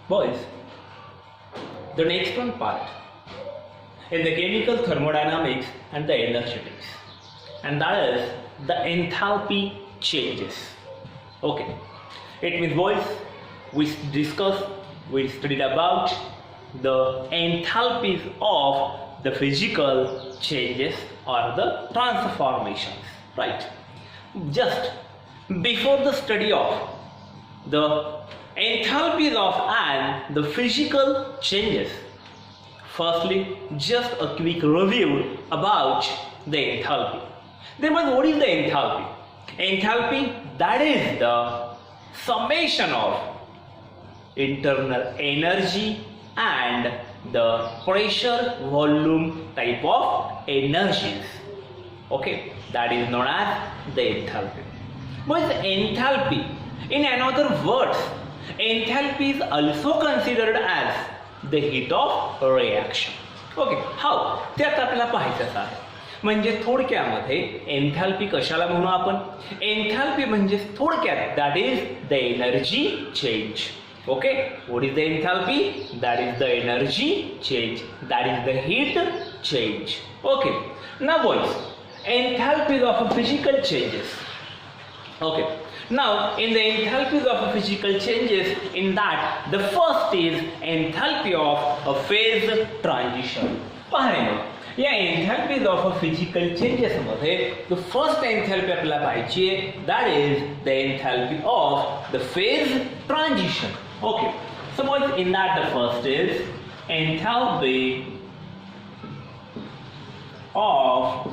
Boys, the next one part in the chemical thermodynamics and the energetics, and that is the enthalpy changes. Okay, it means boys, we studied about the enthalpies of the physical changes or the transformations, right? Just before the study of the enthalpies of and the physical changes, firstly, just a quick review about the enthalpy. Then what is the enthalpy? Enthalpy, that is the summation of internal energy and the pressure volume type of energies. Okay, that is known as the enthalpy. What is enthalpy? In another words, enthalpy is also considered as the heat of reaction. Okay, how? ते आता आपल्याला पाहायचं आहे. म्हणजे थोडक्यामध्ये एन्थॅल्पी कशाला म्हणू आपण? एन्थॅल्पी म्हणजे थोडक्यात that is the energy change. Okay, what is the enthalpy? That is the energy change. That is the heat change. Okay, now boys, enthalpies of physical changes. Okay, now in the enthalpies of physical changes, in that the first is enthalpy of a phase transition. पहा या enthalpies of physical changes मध्ये the first enthalpy आपल्याला पाहिजे, that is the enthalpy of the phase transition. Okay, so boys, in that the first is enthalpy of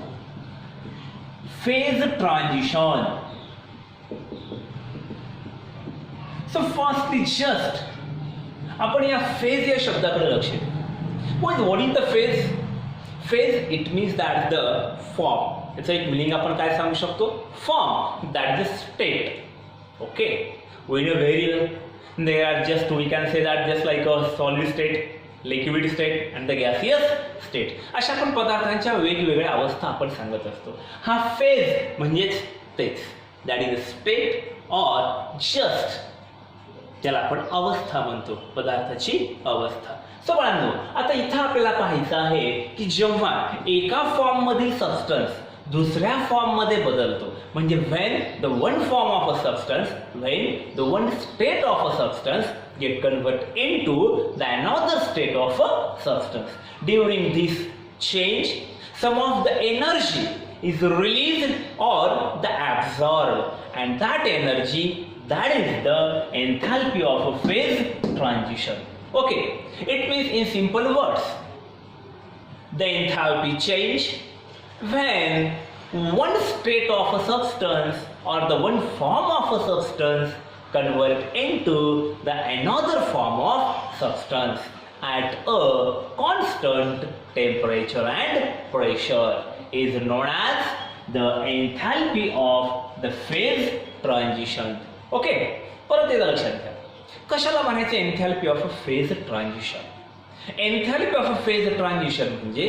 phase transition. So firstly, just आपण या phase या शब्दाकडे लक्ष देऊ. What is the phase? Phase, it means that the form. याचा एक meaning आपण काय सांगू शकतो? Form, that is the state. Okay, we know very well. They are just, we can say that just like a solid state, liquid state and the gaseous state. अशा आपण पदार्थांच्या वेगवेगळ्या अवस्था आपण सांगत असतो. हा फेज म्हणजेच तेच, दॅट इज स्टेट और जस्ट ज्याला आपण अवस्था म्हणतो, पदार्थाची अवस्था. सो बाळांनो, आता इथं आपल्याला पाहायचं आहे की जेव्हा एका फॉर्म मधील सबस्टन्स दुसऱ्या फॉर्म मध्ये बदलतो, म्हणजे when the one form of a substance, when the one state of a substance get converted into the another state of a substance. During this change, some of the energy is released or the absorbed, and that energy, that is the enthalpy of a phase transition. Okay, it means in simple words, the enthalpy change when one state of a substance or the one form of a substance convert into the another form of substance at a constant temperature and pressure is known as the enthalpy of the phase transition. Okay, परत एकदा लक्षात घ्या, कशाला म्हणायचं enthalpy of a phase transition? Enthalpy of a phase transition म्हणजे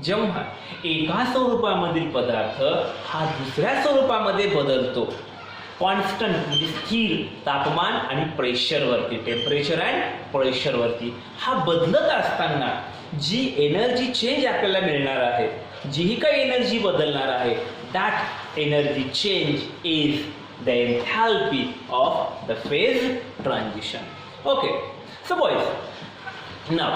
जेव्हा एका स्वरूपामधील पदार्थ हा दुसऱ्या स्वरूपामध्ये बदलतो, कॉन्स्टंट म्हणजे स्थिर तापमान आणि प्रेशरवरती, टेम्परेचर अँड प्रेशरवरती, हा बदलत असताना जी एनर्जी चेंज आपल्याला मिळणार आहे, जी काही एनर्जी बदलणार आहे, that energy change is the enthalpy of the phase transition. Okay, so boys, नाव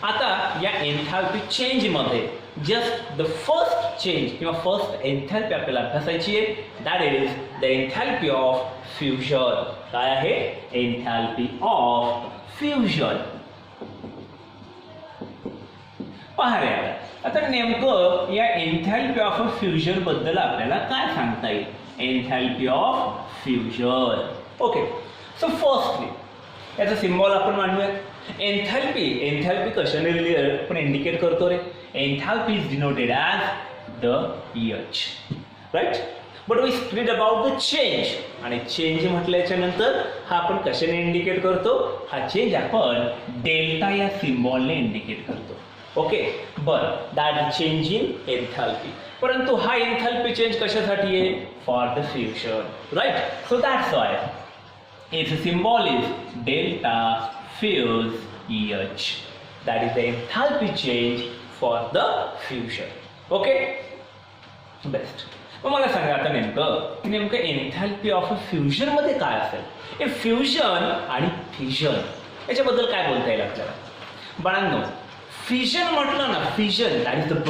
आता या एन्थॅल्पी चेंज मध्ये जस्ट द फर्स्ट चेंज किंवा फर्स्ट एन्थॅल्पी आपल्याला अभ्यासायची आहे, that is the enthalpy of fusion. काय आहे? Enthalpy of fusion. पहा रे, आता नेमकं या एन्थॅल्पी ऑफ फ्युजन बद्दल आपल्याला काय सांगता येईल? Enthalpy of fusion. Okay, so firstly याचा सिम्बॉल आपण मांडूया. एन्थॅल्पी कशाने आपण इंडिकेट करतो रे? Enthalpy is denoted as the H, right? But we studied about the change, आणि चेंज म्हटल्याच्या नंतर हा आपण कशाने इंडिकेट करतो? हा चेंज आपण डेल्टा या सिम्बॉलने इंडिकेट करतो. ओके, बरं, दॅट चेंज इन एन्थॅल्पी. परंतु हा एन्थॅल्पी चेंज कशासाठी आहे? For the fusion, right? So that's why Its symbol is delta fuse EH. That is the enthalpy change for the fusion. Okay? Best. मग मला सांगा आता नेमकं एन्थॅल्पी ऑफ फ्युजन मध्ये काय असेल? हे फ्युजन आणि फिजन याच्याबद्दल काय बोलता येईल आपल्याला? बाळांनो, फिजन म्हटलं ना, fission that is the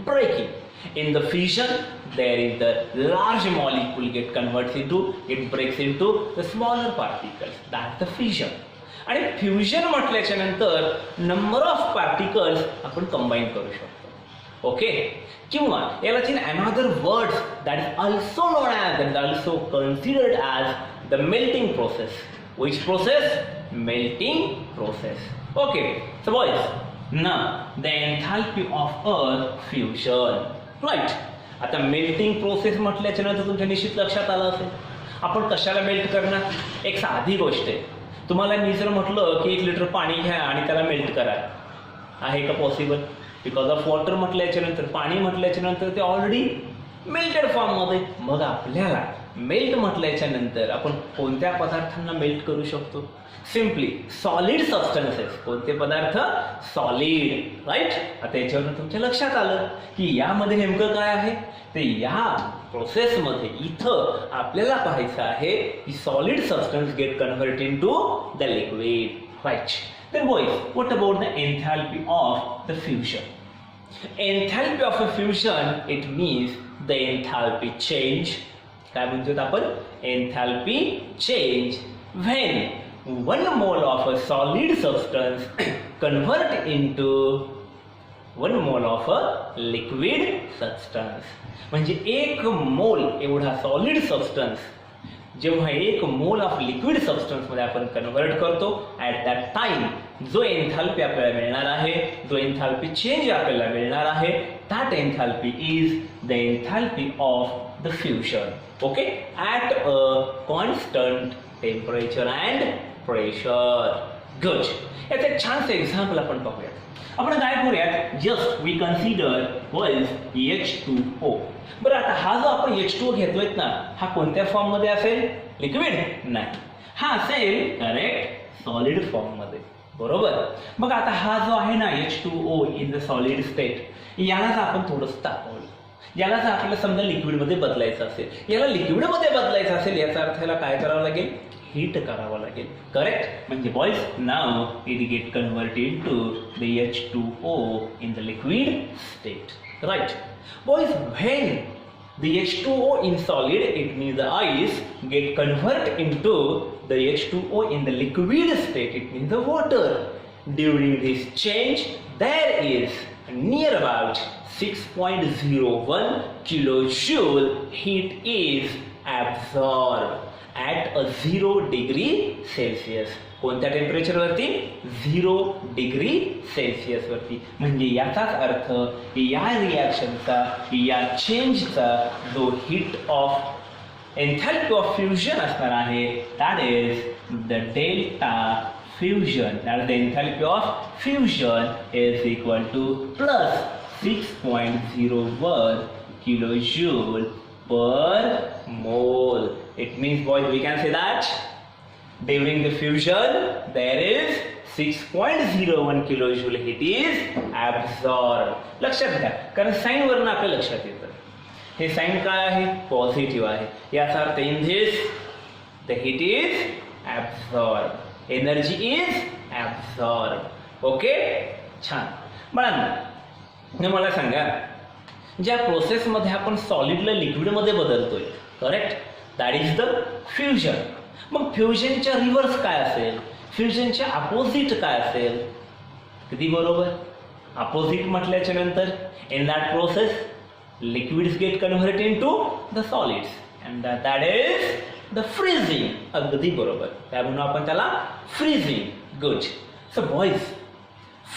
breaking. In the fission there is the large molecule get converts into, it breaks into the smaller particles. That's the fission. आणि फ्युजन म्हटल्याच्या नंतर नंबर ऑफ पार्टिकल्स आपण कंबाईन करू शकतो. ओके, किंवा याला another words that is also known as and also considered as the melting process. Which process? Melting process. Okay, so boys ना the enthalpy of a fusion. Right. आता melting process म्हटल्याच्या नंतर तुमच्या निश्चित लक्षात आलं असेल आपण कशाला मेल्ट करणार. एक साधी गोष्ट आहे, तुम्हाला मी जर म्हटलं की 1 लिटर पाणी घ्या आणि त्याला मेल्ट करा, आहे का पॉसिबल? बिकॉज ऑफ वॉटर म्हटल्याच्या नंतर, पाणी म्हटल्याच्या नंतर ते ऑलरेडी मेल्टेड फॉर्ममध्ये. मग आपल्याला मेल्ट म्हटल्याच्या नंतर आपण कोणत्या पदार्थांना मेल्ट करू शकतो? Simply solid substances. कोणते पदार्थ? सॉलिड. राईट. आता याच्यावरून तुमच्या लक्षात आलं की यामध्ये नेमकं काय आहे ते. या प्रोसेसमध्ये इथं आपल्याला पाहायचं आहे की solid substance get convert into the liquid. Right. Then boys, what about the enthalpy of the fusion? Enthalpy of a fusion it means the enthalpy change. काय म्हणतो आपण? Enthalpy change when 1 mole of a solid substance convert into 1 mole of a liquid substance. म्हणजे 1 मोल एवढा solid substance जेव्हा 1 mole of liquid substance मध्ये आपण convert करतो, ॲट दॅट टाइम जो एन्थॅल्पी आपल्याला मिळणार आहे, जो एन्थॅल्पी चेंज आपल्याला मिळणार आहे, that एन्थॅल्पी is the enthalpy of the fusion. Okay, at a constant temperature and pressure. Good. याचं एक छानसं एक्झाम्पल आपण पाहूयात. आपण काय करूयात, just we consider was H2O. बरं, आता हा जो आपण H2O घेतोय ना, हा कोणत्या फॉर्म मध्ये असेल? लिक्विड? नाही, हा असेल करेक्ट सॉलिड फॉर्म मध्ये. बरोबर. मग आता हा जो आहे ना H2O in the solid state, यालाच आपण थोडंसं तापवलं. याला जर आपल्याला समजा लिक्विड मध्ये बदलायचं असेल, याला लिक्विड मध्ये बदलायचं असेल, याचा अर्थ याला काय करावं लागेल? हीट करावं लागेल. करेक्ट. म्हणजे boys, now it get converted to the H2O in the liquid state. Right. Boys, when the H2O in solid, it means the ice get convert into the H2O in the liquid state, it means the water. During this change there is near about 6.01 kilojoule heat is absorbed at a 0 degree Celsius. कोणत्या temperature वरती? 0 degree Celsius वरती. म्हणजे याचाच अर्थ की या रिॲक्शनचा, या चेंजचा जो हीट ऑफ एन्थॅल्पी ऑफ फ्युजन असणार आहे, that is the delta fusion. That is the enthalpy of fusion is equal two plus 6.01 kilojoule per mole. It means, boys, we can say that during the fusion there is 6.01 kilojoule heat is absorbed. लक्षात घ्या, कारण sign वरून आपल्या लक्षात येतं हे sign काय आहे? पॉझिटिव्ह आहे. याचा अर्थ in this the heat is absorbed, energy is absorbed. Okay, छान. बाळांनो, मला सांगा, ज्या प्रोसेस मध्ये आपण सॉलिडला लिक्विड मध्ये बदलतोय, correct, that is the fusion. मग फ्युजनच्या रिव्हर्स काय असेल? फ्युजनच्या अपोजिट काय असेल? किती बरोबर? अपोजिट म्हटल्याच्या नंतर in that process liquids get convert into the solids and that is the freezing. अगदी बरोबर, त्या म्हणून आपण त्याला freezing. Good. So boys,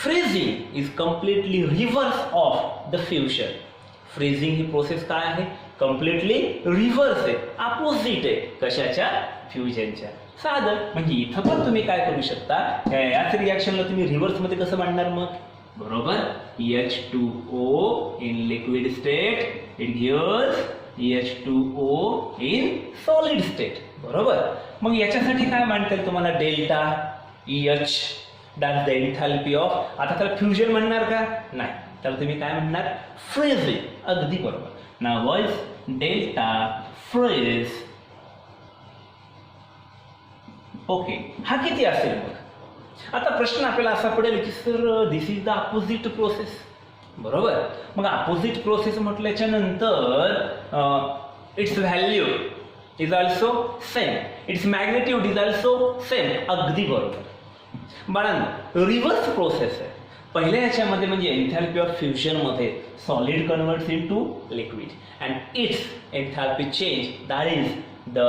freezing is completely reverse of the fusion. Freezing ही प्रोसेस काय आहे? कम्प्लिटली रिव्हर्स आहे, अपोजिट आहे. कशाच्या? फ्युजनच्या. साधं. म्हणजे इथं पण तुम्ही काय करू शकता, याच रिॲक्शनला तुम्ही रिव्हर्स मध्ये कसं मांडणार मग? बरोबर. H2O in liquid state, it gives H2O in solid state. बरोबर. मग याच्यासाठी काय म्हणता येईल तुम्हाला? Delta H, that's the enthalpy of. आता त्याला फ्युजन म्हणणार का? नाही, त्याला तुम्ही काय म्हणणार? फ्रीजिंग. अगदी बरोबर. नाव वॉज डेल्टा फ्रीज. ओके, हा किती असेल मग? आता प्रश्न आपल्याला असा पडेल की sir this is the opposite process. बरोबर. मग अपोजिट प्रोसेस म्हटल्याच्या नंतर it's value is also same, it's magnitude is also same. अगदी बरोबर. बाळांनो, रिव्हर्स प्रोसेस आहे. पहिल्या याच्यामध्ये म्हणजे एन्थॅल्पी ऑफ फ्युजन मध्ये solid converts into liquid and it's एन्थॅल्पी change that is the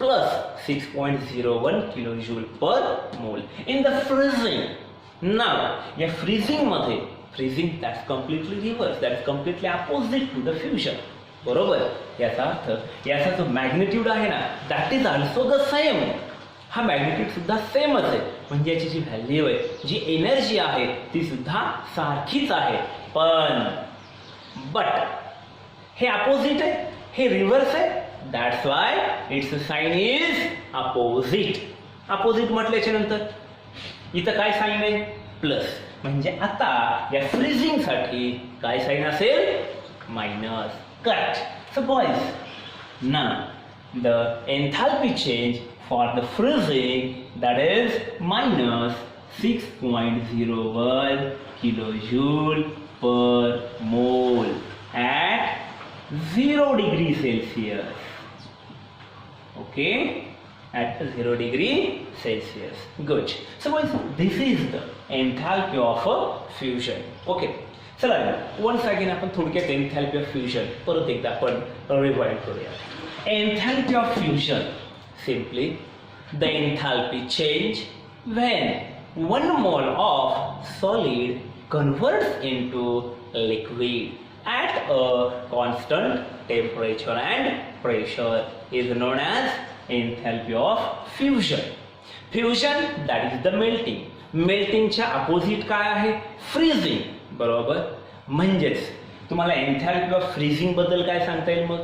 plus 6.01 kilojoule per mole in the freezing. Now, या freezing मध्ये freezing that's completely reverse, that's completely opposite to the fusion. बरोबर. याचा अर्थ याचा जो magnitude आहे ना that is also the same. हा मॅग्निट्यूड सुद्धा सेमच आहे. म्हणजे याची जी व्हॅल्यू आहे, जी एनर्जी आहे ती सुद्धा सारखीच आहे. पण बट हे अपोजिट आहे, हे रिव्हर्स आहे. That's why its sign is opposite. Opposite म्हटल्याच्या नंतर इथं काय साइन आहे? प्लस. म्हणजे आता या फ्रीजिंग साठी काय साइन असेल? Minus. Cut. So boys, now the enthalpy change for the freezing that is minus 6.01 kilojoule per mole at 0 degree Celsius. Okay, at 0 degree Celsius. Good. So this is the enthalpy of a fusion. Okay. चला once again आपण थोडक्यात enthalpy of fusion परत एकदा आपण rewind करूया. Enthalpy of fusion simply the enthalpy change when 1 mole of solid converts into liquid at a constant temperature and pressure is known as enthalpy of fusion. Fusion that is the melting. Melting च्या opposite काय आहे? Freezing. बरोबर. म्हणजेच तुम्हाला एन्थॅल्पी of freezing बद्दल काय सांगता येईल मग?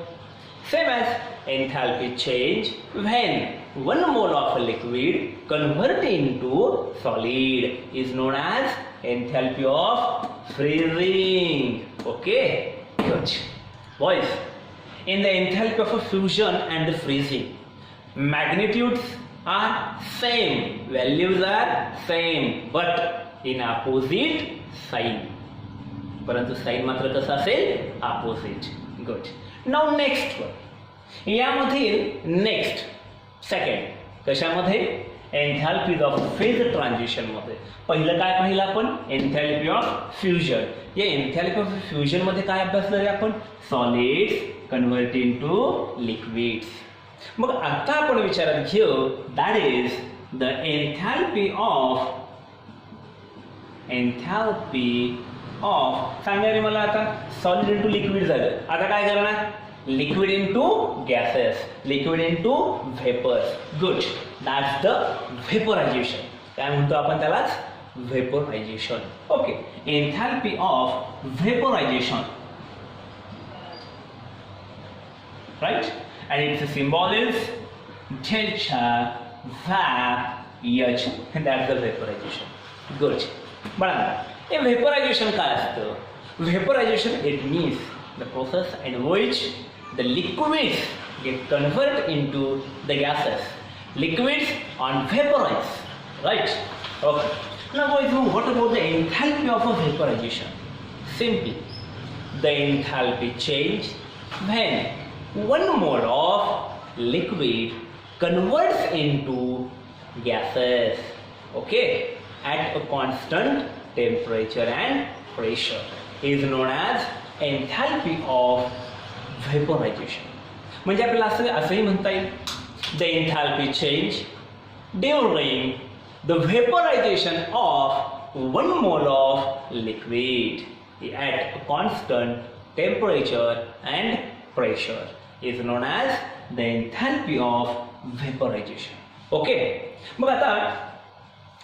Same as एन्थॅल्पी change when 1 mole of liquid convert into solid is known as एन्थॅल्पी of freezing. Okay, good. Boys, in the enthalpy of a fusion and the freezing, magnitudes are same, values are same, but in opposite sign. परंतु sign मात्र कसा असेल? opposite. Good. Now next one. यामधील next second कशामध्ये? एन्थॅल्पीज of phase transition मध्ये. पहिलं काय पाहिलं आपण? एन्थॅल्पी ऑफ फ्युजन. या एन्थॅल्पी ऑफ फ्युजन मध्ये काय अभ्यासलं रे आपण? Solids convert into liquids. मग आता आपण विचारात घेऊ that is the enthalpy of सांगा रे मला. आता सॉलिड इनटू लिक्विड झालं. आता काय करणार? Liquid into gases, liquid into vapours. Good. That's the vaporization. काय म्हणतो आपण त्यालाच? Vaporization. Okay. Enthalpy of vaporization, right, and it's symbol is delta H. That's the vaporization. Good. बघा, हे व्हेपोरायझेशन काय असतं? Vaporization it means the process in which the liquids get converted into the gases. Liquids are vaporized, right? Okay. Now what about the enthalpy of a vaporization? Simply, the enthalpy change when 1 mole of liquid converts into gases, okay, at a constant temperature and pressure is known as enthalpy of vaporization. म्हणजे आपल्याला असंही म्हणता येईल the enthalpy change during the vaporization of 1 mole of liquid at constant temperature and pressure is known as the enthalpy of vaporization. Okay. मग आता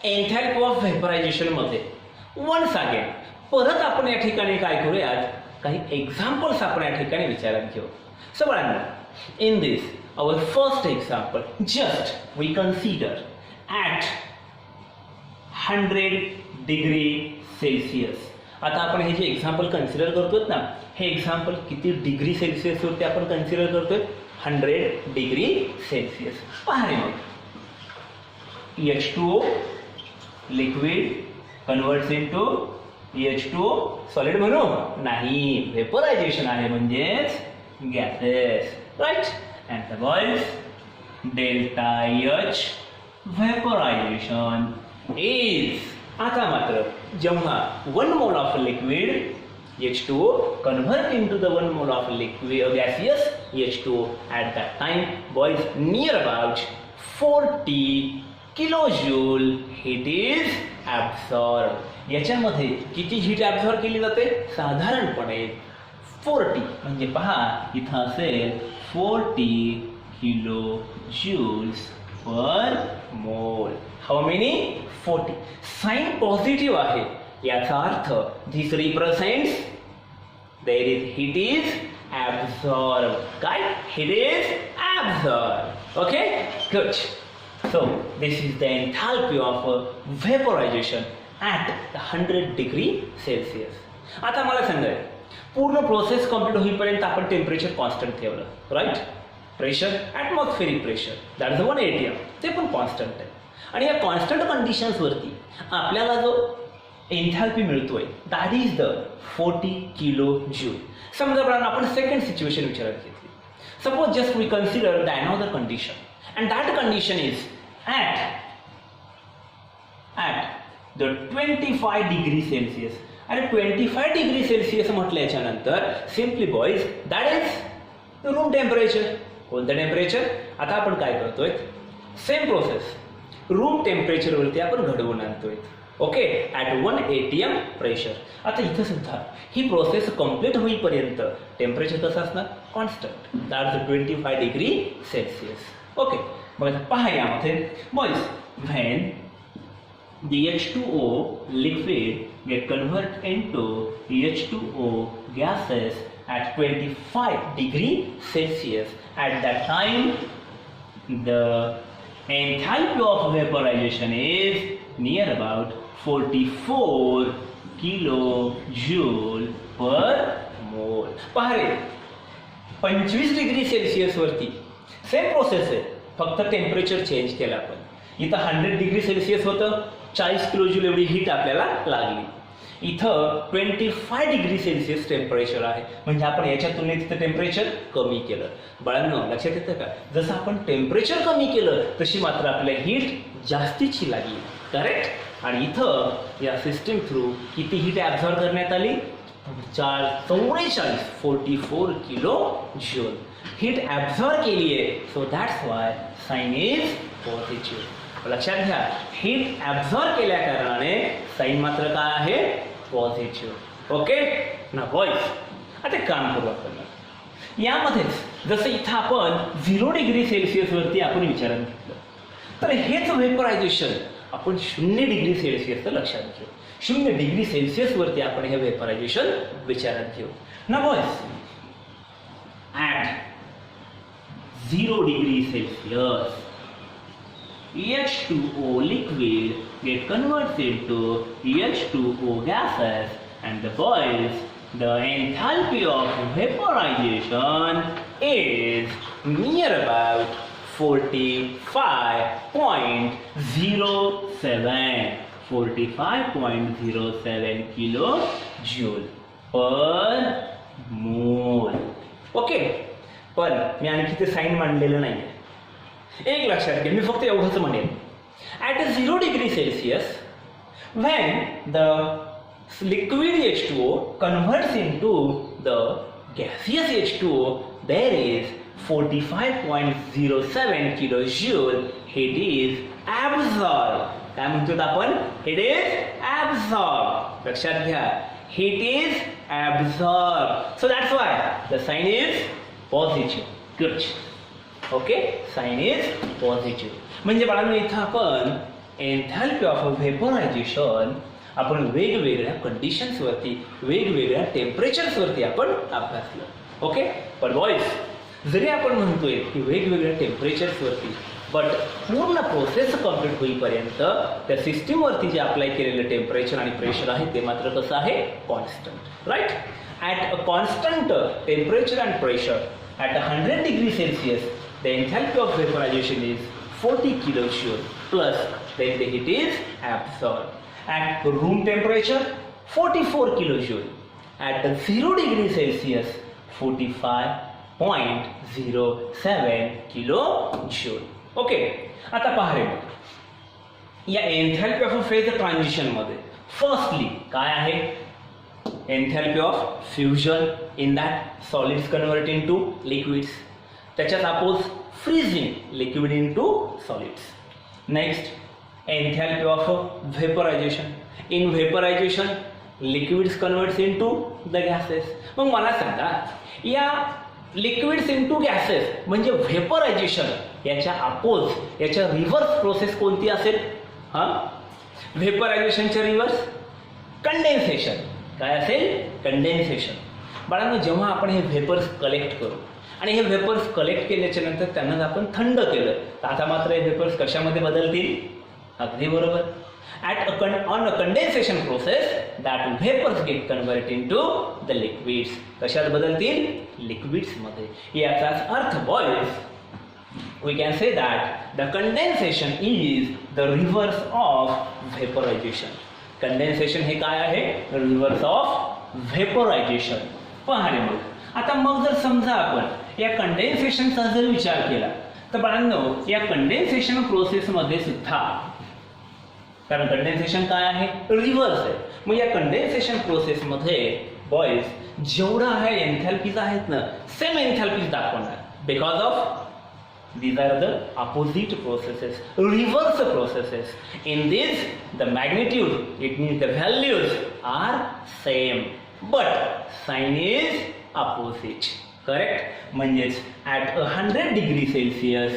enthalpy of व्हेपोरायझेशन मध्ये once again परत आपण या ठिकाणी काय करूयात? काही एक्झाम्पल्स आपण या ठिकाणी विचारात घेऊ. सो बघा, in this our first example, just we consider at 100 degree Celsius. आता आपण हे जे एक्झाम्पल कन्सिडर करतोय ना, हे एक्झाम्पल किती डिग्री सेल्सिअस वरती आपण कन्सिडर करतोय? 100 डिग्री सेल्सिअस. पहा रे मग, H2O liquid converts into H2O solid म्हणू? नाही, व्हेपोरायझेशन आहे म्हणजेच gases, right? And the boys delta H vaporization is. आता मात्र जेव्हा 1 mole of liquid H2O convert into the 1 mole of liquid gaseous H2O at that time, boys, near about 40 kilojoule heat is absorbed. याच्यामध्ये किती heat absorb केली जाते? साधारणपणे 40, म्हणजे पहा इथं असेल 40 किलो जूल्स पर मोल. How many? 40. साइन पॉझिटिव्ह आहे, याचा अर्थ this represents there is heat is absorb. काय? Heat is absorb. Okay, good. So this is the enthalpy of vaporization at 100 degree Celsius. आता मला सांगा, पूर्ण प्रोसेस कंप्लीट होईपर्यंत आपण टेम्परेचर कॉन्स्टंट ठेवलं, right? Pressure, atmospheric pressure, that is 1 atm, ते पण कॉन्स्टंट आहे. आणि या कॉन्स्टंट कंडिशन्सवरती आपल्याला जो एन्थॅल्पी मिळतोय that is the 40 kilo joule. समजा आपण सेकंड सिच्युएशन विचारात घेतली. Suppose just we consider the another condition, and that condition is at the 25 degree Celsius. आणि 25 डिग्री सेल्सिअस म्हटलं याच्यानंतर simply boys that is room temperature. कोणतं temperature? आता आपण काय करतोय, सेम प्रोसेस रूम टेम्परेचरवरती आपण घडवून आणतोय. Okay, at 1 atm pressure. आता इथं सुद्धा ही प्रोसेस कंप्लीट होईपर्यंत टेम्परेचर कसं असणार? Constant, that is 25 degree Celsius. Okay, मग पहा यामध्ये boys, when the H2O liquid get convert into H2O gases at 25 degree Celsius. At that time, the enthalpy of vaporization is near about 44 kilojoule per mole. पहा रे, 25 degree Celsius वरती same process आहे, फक्त temperature change केलं आपण. इथं 100 degree Celsius होतं, 40 kilojoule एवढी heat आपल्याला लागली. इथं 25 डिग्री सेल्सिअस टेम्परेचर आहे, म्हणजे आपण याच्या तुलनेत इथं टेम्परेचर कमी केलं. बाळांनो लक्षात येतं का? जसं आपण टेम्परेचर कमी केलं तशी मात्र आपल्याला हीट जास्तीची लागली, करेक्ट? आणि इथं या सिस्टीम थ्रू किती हीट ॲब्झॉर्ब करण्यात आली? 44 किलो जूल हीट ॲब्झॉर्ब केली आहे. So that's why sign is positive. लक्षात घ्या, हीट ॲब्झॉर्ब केल्या कारणाने साइन मात्र काय आहे? पॉझिटिव्ह. ओके ना बॉईज, आता काम करू आपण यामध्येच. जसं इथं आपण 0 डिग्री सेल्सिअस वरती आपण विचारात घेतलं, तर हेच व्हेपोरायझेशन आपण 0 डिग्री सेल्सिअसचं लक्षात घेऊ. 0 डिग्री सेल्सिअस वरती आपण हे व्हेपोरायझेशन विचारात घेऊ ना boys. At 0 degree Celsius H2O liquid get converted into H2O gases, and the boys, the enthalpy of vaporization is near about 45.07 kilojoule per mole. Okay, पण मी आणखी ते साइन मांडलेलं नाही. एक लक्षात घ्या, मी फक्त एवढंच म्हणेन. At 0 degree Celsius when the liquid H2O converts into the gaseous H2O, there is 45.07 kilojoule heat is absorb. काय म्हणतो आपण? Heat is absorb. लक्षात घ्या, heat is absorb. So that's why the sign is positive. Good. Okay, sign is positive. म्हणजे बाळांनो इथं आपण एन्थॅल्पी of व्हेपोरायझेशन आपण वेगवेगळ्या कंडिशन्सवरती, वेगवेगळ्या टेम्परेचर्सवरती आपण अभ्यासलं. ओके, पण बॉईज जरी आपण म्हणतोय की वेगवेगळ्या टेम्परेचर्सवरती, बट पूर्ण प्रोसेस कंप्लीट होईपर्यंत त्या सिस्टीमवरती जे अप्लाय केलेलं टेम्परेचर आणि प्रेशर आहे ते मात्र कसं आहे, constant. Right. At a constant temperature and pressure at 100 degree Celsius the enthalpy of vaporization is 40 kilojoule plus then the heat is absorbed. At room temperature 44 kilojoule. At 0 degree Celsius 45.07 kilojoule. Okay. आता पहा रे, या enthalpy of phase transition मध्ये firstly काय आहे, enthalpy of fusion in that solids convert into liquids. त्याच्यात oppose freezing liquid into solids. Next enthalpy of vaporization. In vaporization liquids converts into the gases. मग मला सांगा, या liquids into gases म्हणजे व्हेपरायझेशन याच्या अपोज, याच्या रिव्हर्स प्रोसेस कोणती असेल? हा, व्हेपरायझेशनच्या रिव्हर्स कंडेन्सेशन. काय असेल? कंडेन्सेशन. बाळांनो, जेव्हा आपण हे व्हेपर्स कलेक्ट करू आणि हे व्हेपर्स कलेक्ट केल्याच्या नंतर त्यांना आपण थंड केलं, तर आता मात्र हे व्हेपर्स कशामध्ये बदलतील? अगदी बरोबर. On a condensation process that vapours get convert into the liquids. कशात बदलतील? लिक्विड्स मध्ये. याचाच अर्थ boys, we can say that the condensation is the reverse of vaporization. Condensation हे काय आहे? Reverse of vaporization. पहा रे, आता मग जर समजा आपण या कंडेन्सेशनचा जर विचार केला तर बाळांनो, या कंडेन्सेशन प्रोसेसमध्ये सुद्धा, कारण कंडेन्सेशन काय आहे? रिव्हर्स आहे. मग या कंडेन्सेशन प्रोसेसमध्ये बॉयज जेवढा आहे एन्थॅल्पीज आहेत ना, सेम एन्थॅल्पीज दाखवणार, because of these are the opposite processes, reverse processes. In this the magnitude, it means the values are same but sign is opposite. Correct? म्हणजेच at 100 degree Celsius,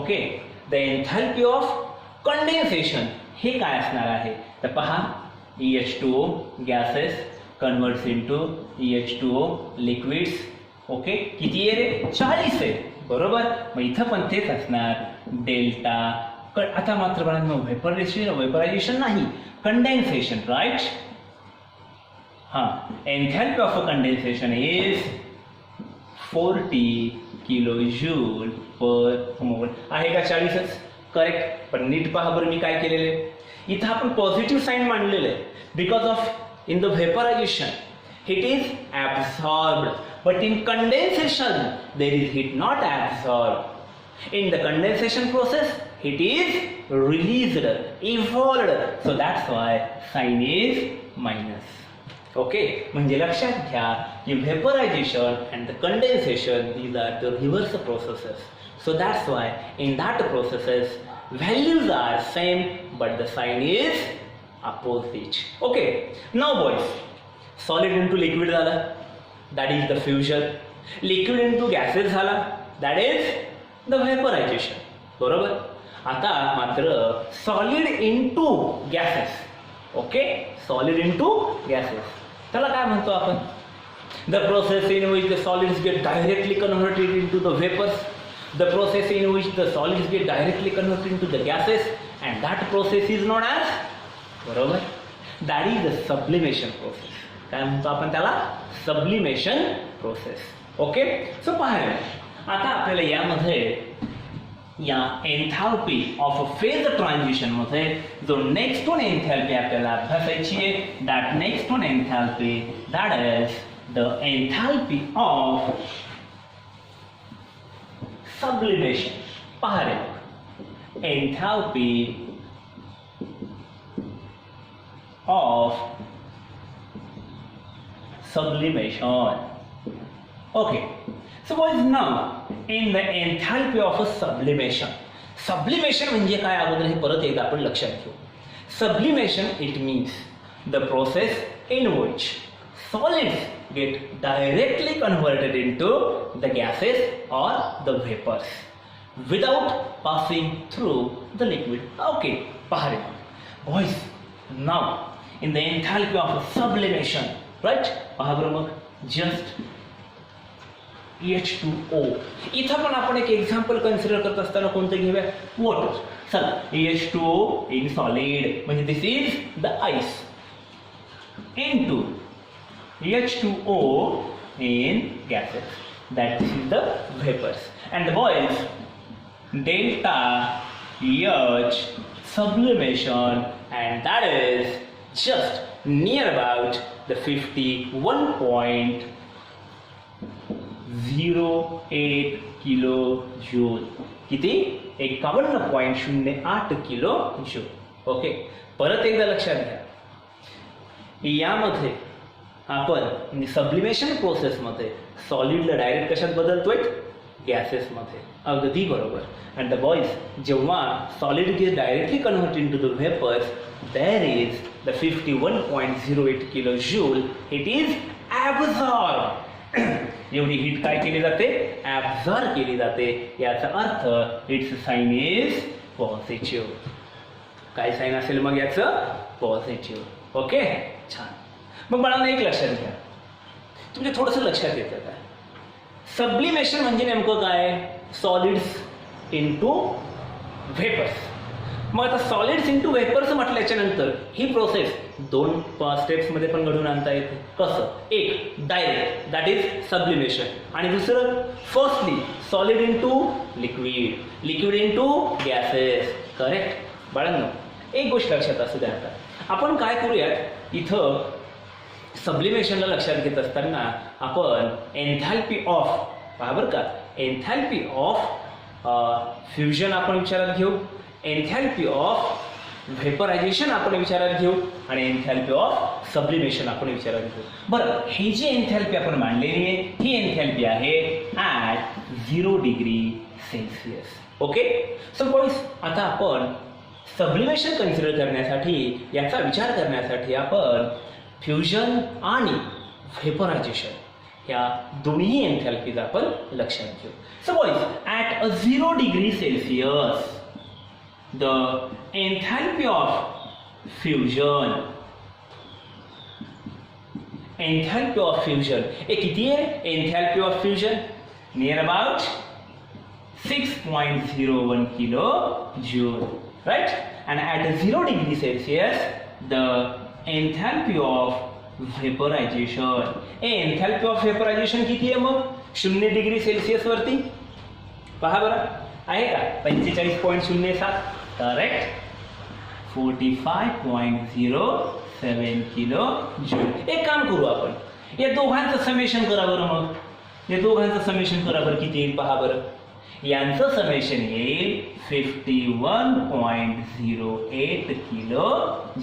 okay, the enthalpy of condensation हे काय असणार आहे? तर पहा, EH2O gases converts into EH2O liquids. Okay, किती आहे रे? 40 आहे. बरोबर. मग इथं पण तेच असणार, डेल्टा. आता मात्र बाळांनो, व्हेपरायझेशन नाही, कंडेन्सेशन. राईट. हा, enthalpy of condensation is 40 kilojoule per mole. आहे का 40च? करेक्ट. पण नीट पहा बरं, मी काय केलेलं आहे इथं, आपण पॉझिटिव्ह साईन मांडलेलं आहे, because of in the vaporization heat is absorbed, but in condensation there is heat not absorbed. In the condensation process heat is released, evolved, so that's why sign is minus. Okay, म्हणजे लक्षात घ्या की vaporization and the condensation, these are the reverse processes, so that's why in that processes values are same but the sign is opposite. Okay, now boys, solid into liquid झाला, that is the fusion. Liquid into gases झाला, that is the vaporization. बरोबर. आता मात्र solid into gases. Okay, solid into gases, त्याला काय म्हणतो आपण? The process in which the solids get directly converted into the vapours, the process in which the solids get directly converted into the gases, and that process is known as, बरोबर, that is the sublimation process. काय म्हणतो आपण त्याला? Sublimation process. Okay. So पहा, आता आपल्याला यामध्ये या एन्थॅल्पी ऑफ फेज ट्रान्झिशन मध्ये जो नेक्स्ट वन एन्थॅल्पी आपल्याला अभ्यासायची आहे, that next one enthalpy, that is the enthalpy of sublimation. पहा रे, enthalpy of sublimation. Okay, so what is now in the enthalpy of sublimation? Sublimation म्हणजे काय अगोदर हे परत एकदा आपण लक्षात घेऊ. Sublimation, it means the process in which solids get directly converted into the gases or the vapors without passing through the liquid. Okay, पहा रे boys, now in the enthalpy of sublimation, right? पहा बरं, मग just H2O. इथं पण आपण एक example consider करत असताना कोणतं घेऊया? वॉटर. चला, H2O इन सॉलिड म्हणजे this is the ice into H2O in gases, that is the vapors. And the boys, delta H sublimation, and that is just near about the 51.08 kilojoule. किती? 51.08 kilo joule. Okay, परत एकदा लक्षात घ्या, यामध्ये आपण sublimation प्रोसेसमध्ये सॉलिडला direct कशात बदलतोय? गॅसेसमध्ये. अगदी बरोबर. अँड द बॉईज, जेव्हा solid get directly convert into the vapours, there is the 51.08 kilo joule. It is absorb. एवढी हीट काय केली जाते? ॲब्झॉर्ब केली जाते. याचा अर्थ इट्स साइन इज पॉझिटिव्ह. काय साइन असेल मग याचं? पॉझिटिव्ह. ओके, छान. मग बाळांनो एक लक्षात घ्या, तुमच्या थोडंसं लक्षात येतं काय? सब्लिमेशन म्हणजे नेमकं काय? Solids into vapours. मग आता सॉलिड्स इनटू व्हेपर्स म्हटल्याच्या नंतर ही प्रोसेस दोन स्टेप्समध्ये पण घडून आणता येते. कसं? एक डायरेक्ट, दॅट इज सब्लिमेशन, आणि दुसरं firstly solid into liquid, liquid into gases. Correct बाळांनो, एक गोष्ट लक्षात असू द्या. आता आपण काय करूयात, इथं सब्लिमेशनला लक्षात घेत असताना आपण एन्थॅल्पी ऑफ, पहा बरं का, एन्थॅल्पी ऑफ फ्युजन आपण विचारात घेऊ, एन्थॅल्पी ऑफ व्हेपरायझेशन आपण विचारात घेऊ, आणि एन्थॅल्पी ऑफ सब्लिमेशन आपण विचारात घेऊ. बरं, ही जी एन्थॅल्पी आपण मांडलेली आहे, ही एन्थॅल्पी आहे at 0 degree Celsius. Okay, so boys, आता आपण सब्लिमेशन कन्सिडर करण्यासाठी, याचा विचार करण्यासाठी आपण फ्युजन आणि व्हेपरायझेशन या दोन्ही एन्थॅल्पीज आपण लक्षात घेऊ. So boys, at a 0 degree Celsius the enthalpy of fusion, enthalpy of fusion हे किती आहे? Enthalpy of fusion near about 6.01 kilo joule. Right? And at 0 degree Celsius, the enthalpy of vaporization. Enthalpy of vaporization किती आहे मग? 0 degree Celsius वरती. पहा बरं, आहे का? 45.07. करेक्ट. 45.07 kilo joule. एक काम करू आपण, या दोघांचं समेशन करा बरं. मग या दोघांचं समेशन करा बरं, किती येईल पहा बरं. यांचं समेशन येईल 51.08 किलो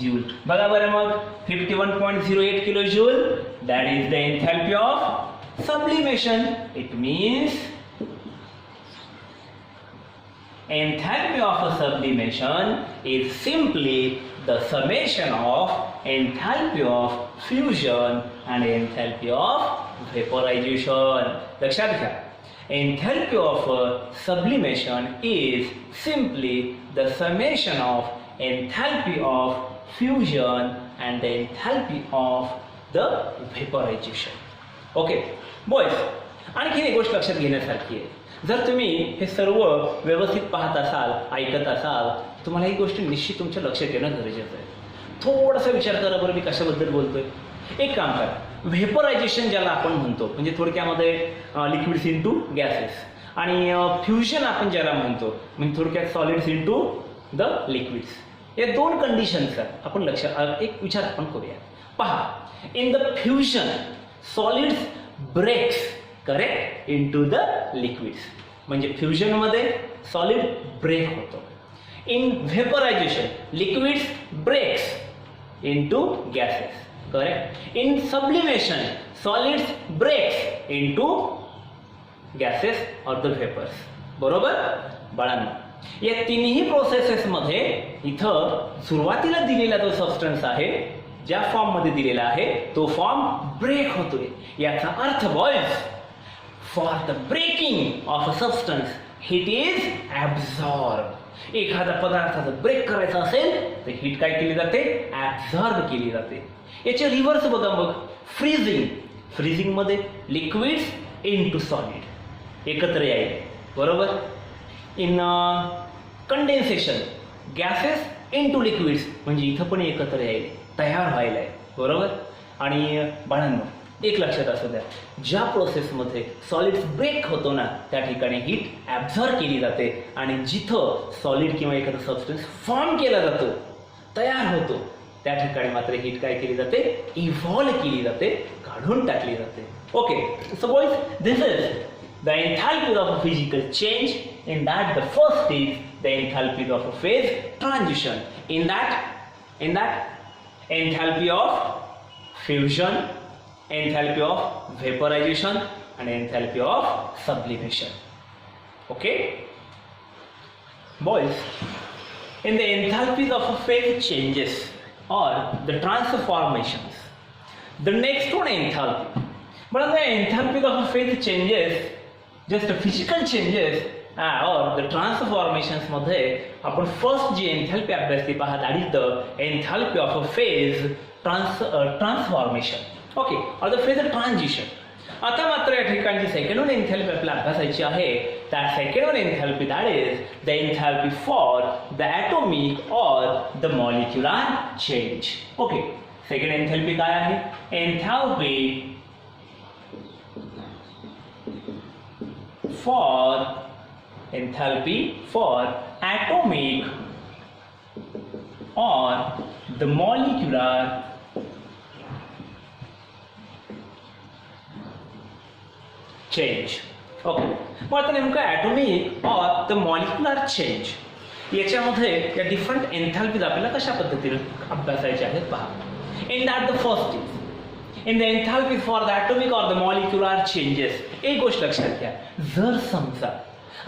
जूल. बघा बरं मग, 51.08 kilo joule, that is the enthalpy of sublimation. It means एन्थॅल्पी of sublimation is simply the summation of enthalpy of fusion and enthalpy of vaporization. लक्षात घ्या, enthalpy of sublimation is simply the summation of enthalpy of fusion and the enthalpy of the vaporization. Okay, boys, आणखी एक गोष्ट लक्षात घेण्यासारखी आहे. जर तुम्ही हे सर्व व्यवस्थित पाहत असाल, ऐकत असाल, तुम्हाला ही गोष्ट निश्चित तुमच्या लक्षात येणं गरजेचं आहे. थोडासा विचार करा बरं, मी कशाबद्दल बोलतोय. एक काम करा, व्हेपरायझेशन ज्याला आपण म्हणतो, म्हणजे थोडक्यामध्ये लिक्विड्स इनटू गॅसेस, आणि फ्युजन आपण ज्याला म्हणतो, म्हणजे थोडक्यात सॉलिड्स इनटू द लिक्विड्स. या दोन कंडिशन्स आपण लक्षात, एक विचार आपण करूया. पहा, in the fusion solids breaks, correct, into the liquids, म्हणजे फ्युजन मध्ये सॉलिड ब्रेक होतो. In vaporization liquids breaks into gases, correct. In sublimation solids breaks into gases or the vapours. बरोबर बाळांनो, या तिन्ही प्रोसेसेस मध्ये इथं सुरुवातीला दिलेला जो सबस्टन्स आहे, ज्या फॉर्म मध्ये दिलेला आहे, तो फॉर्म ब्रेक होतोय. याचा अर्थ boys, for the breaking of a substance heat is absorb. एखादा पदार्थाचा ब्रेक करायचा असेल तर हीट काय केली जाते? ॲब्झॉर्ब केली जाते. याचे रिव्हर्स बघा मग, फ्रीजिंग. फ्रीजिंगमध्ये लिक्विड्स इनटू सॉलिड एकत्र यायले, बरोबर. In condensation gases into liquids म्हणजे इथं पण एकत्र यायले, तयार व्हायला आहे, बरोबर. आणि बाळांनो एक लक्षात असू द्या, ज्या प्रोसेसमध्ये सॉलिड्स ब्रेक होतो ना त्या ठिकाणी हीट ॲब्झॉर्ब केली जाते आणि जिथं सॉलिड किंवा एखादा सबस्टन्स फॉर्म केला जातो, तयार होतो, त्या ठिकाणी मात्र हीट काय केली जाते, इव्हॉल्व केली जाते, काढून टाकली जाते. Okay, so boys, this is the enthalpy of a physical change. In that the first is the enthalpy of a phase transition. In that enthalpy of fusion, enthalpy of vaporization and enthalpy of sublimation. Okay, boys, in the enthalpies of a phase changes or the transformations, the next one enthalpy. But the enthalpies of a phase changes, just the physical changes or the transformations मध्ये आपण first जी एन्थॅल्पी अभ्यासली पहा, that is the enthalpy of a phase transformation. Okay, और the phase transition. आता मात्र या ठिकाणी second one enthalpy आपल्याला अभ्यासायची आहे. That second one enthalpy that is the enthalpy for the atomic or the molecular change. Okay, second enthalpy काय आहे? Enthalpy for atomic or the molecular change. Okay, मग आता नेमकं atomic or the molecular change याच्यामध्ये या different एन्थॅल्पीज आपल्याला कशा पद्धतीने अभ्यासायचे आहेत पहा. In that the first is in the enthalpy for the atomic or the molecular changes. एक गोष्ट लक्षात घ्या, जर समजा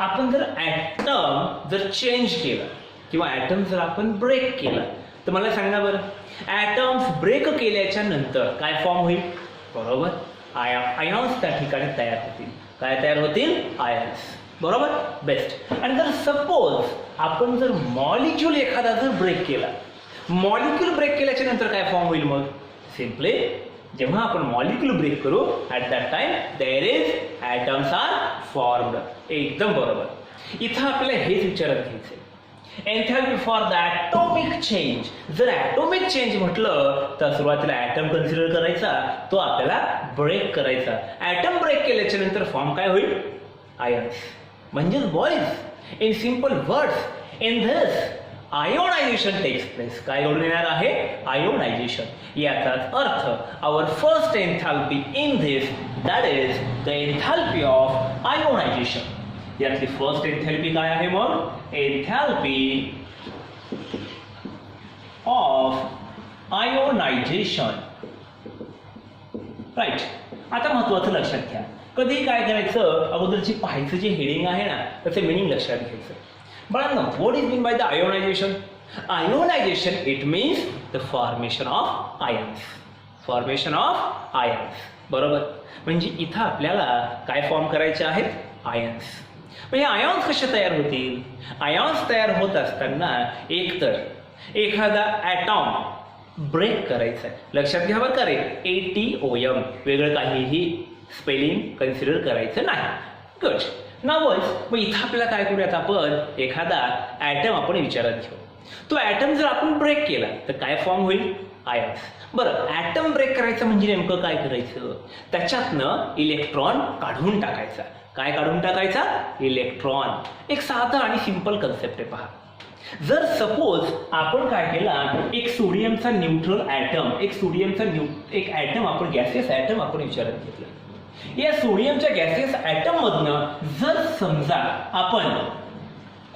आपण जर ॲटम जर चेंज केला किंवा ॲटम जर आपण ब्रेक केला, तर मला सांगा बरं, ॲटम्स ब्रेक केल्याच्या नंतर काय फॉर्म होईल? बरोबर, आयॉन्स त्या ठिकाणी तयार होतील. काय तयार होतील? आयन्स, बरोबर. बेस्ट. आणि जर सपोज आपण जर मॉलिक्यूल एखादा जर ब्रेक केला, मॉलिक्यूल ब्रेक केल्याच्या नंतर काय फॉर्म होईल? मग सिम्पली जेव्हा आपण मॉलिक्यूल ब्रेक करू at that time there is atoms are formed. एकदम बरोबर. इथं आपल्याला हेच विचारत घ्यायचंय, enthalpy for the atomic change. जर ॲटॉमिक चेंज म्हटलं तर सुरुवातीला ॲटम कन्सिडर करायचा, तो आपल्याला ब्रेक करायचा. ॲटम ब्रेक केल्याच्या नंतर फॉर्म काय होईल? आयन्स. म्हणजेच boys, in simple words, in this ionization takes place. काय घडून येणार आहे? आयोनायझेशन. याचाच अर्थ our first enthalpy in this that is the enthalpy of ionization. यातली फर्स्ट एन्थॅल्पी काय आहे मग? Enthalpy of ionization. राईट. आता महत्वाचं लक्षात घ्या, कधी काय करायचं, अगोदरची पाहायचं जे हेडिंग आहे ना त्याचे मिनिंग लक्षात घ्यायचं. बाळांनो, what is mean by the ionization? Ionization it means the formation of ions. Formation of ions, बरोबर. म्हणजे इथं आपल्याला काय फॉर्म करायचे आहेत? आयन्स. म्हणजे आयॉन्स कसे तयार होतील? आयॉन्स तयार होत असताना एकतर एखादा ॲटॉम ब्रेक करायचा आहे. लक्षात घ्या बरं का रे, ATOM, वेगळं काहीही स्पेलिंग कन्सिडर करायचं नाही. गुड. नाव मग इथं आपल्याला काय करूयात, आपण एखादा ॲटम आपण विचारात घेऊ. तो ॲटम जर आपण ब्रेक केला तर काय फॉर्म होईल? आयन्स. बरं, ॲटम ब्रेक करायचं म्हणजे नेमकं काय करायचं? त्याच्यातनं इलेक्ट्रॉन काढून टाकायचा. काय काढून टाकायचा? इलेक्ट्रॉन. एक साधा आणि सिंपल कन्सेप्ट आहे पहा. जर सपोज आपण काय केला, एक सोडियमचा न्यूट्रल ॲटम, एक ॲटम आपण गॅसियस ॲटम आपण विचारात घेतला. या सोडियमच्या गॅसियस ॲटम मधनं जर समजा आपण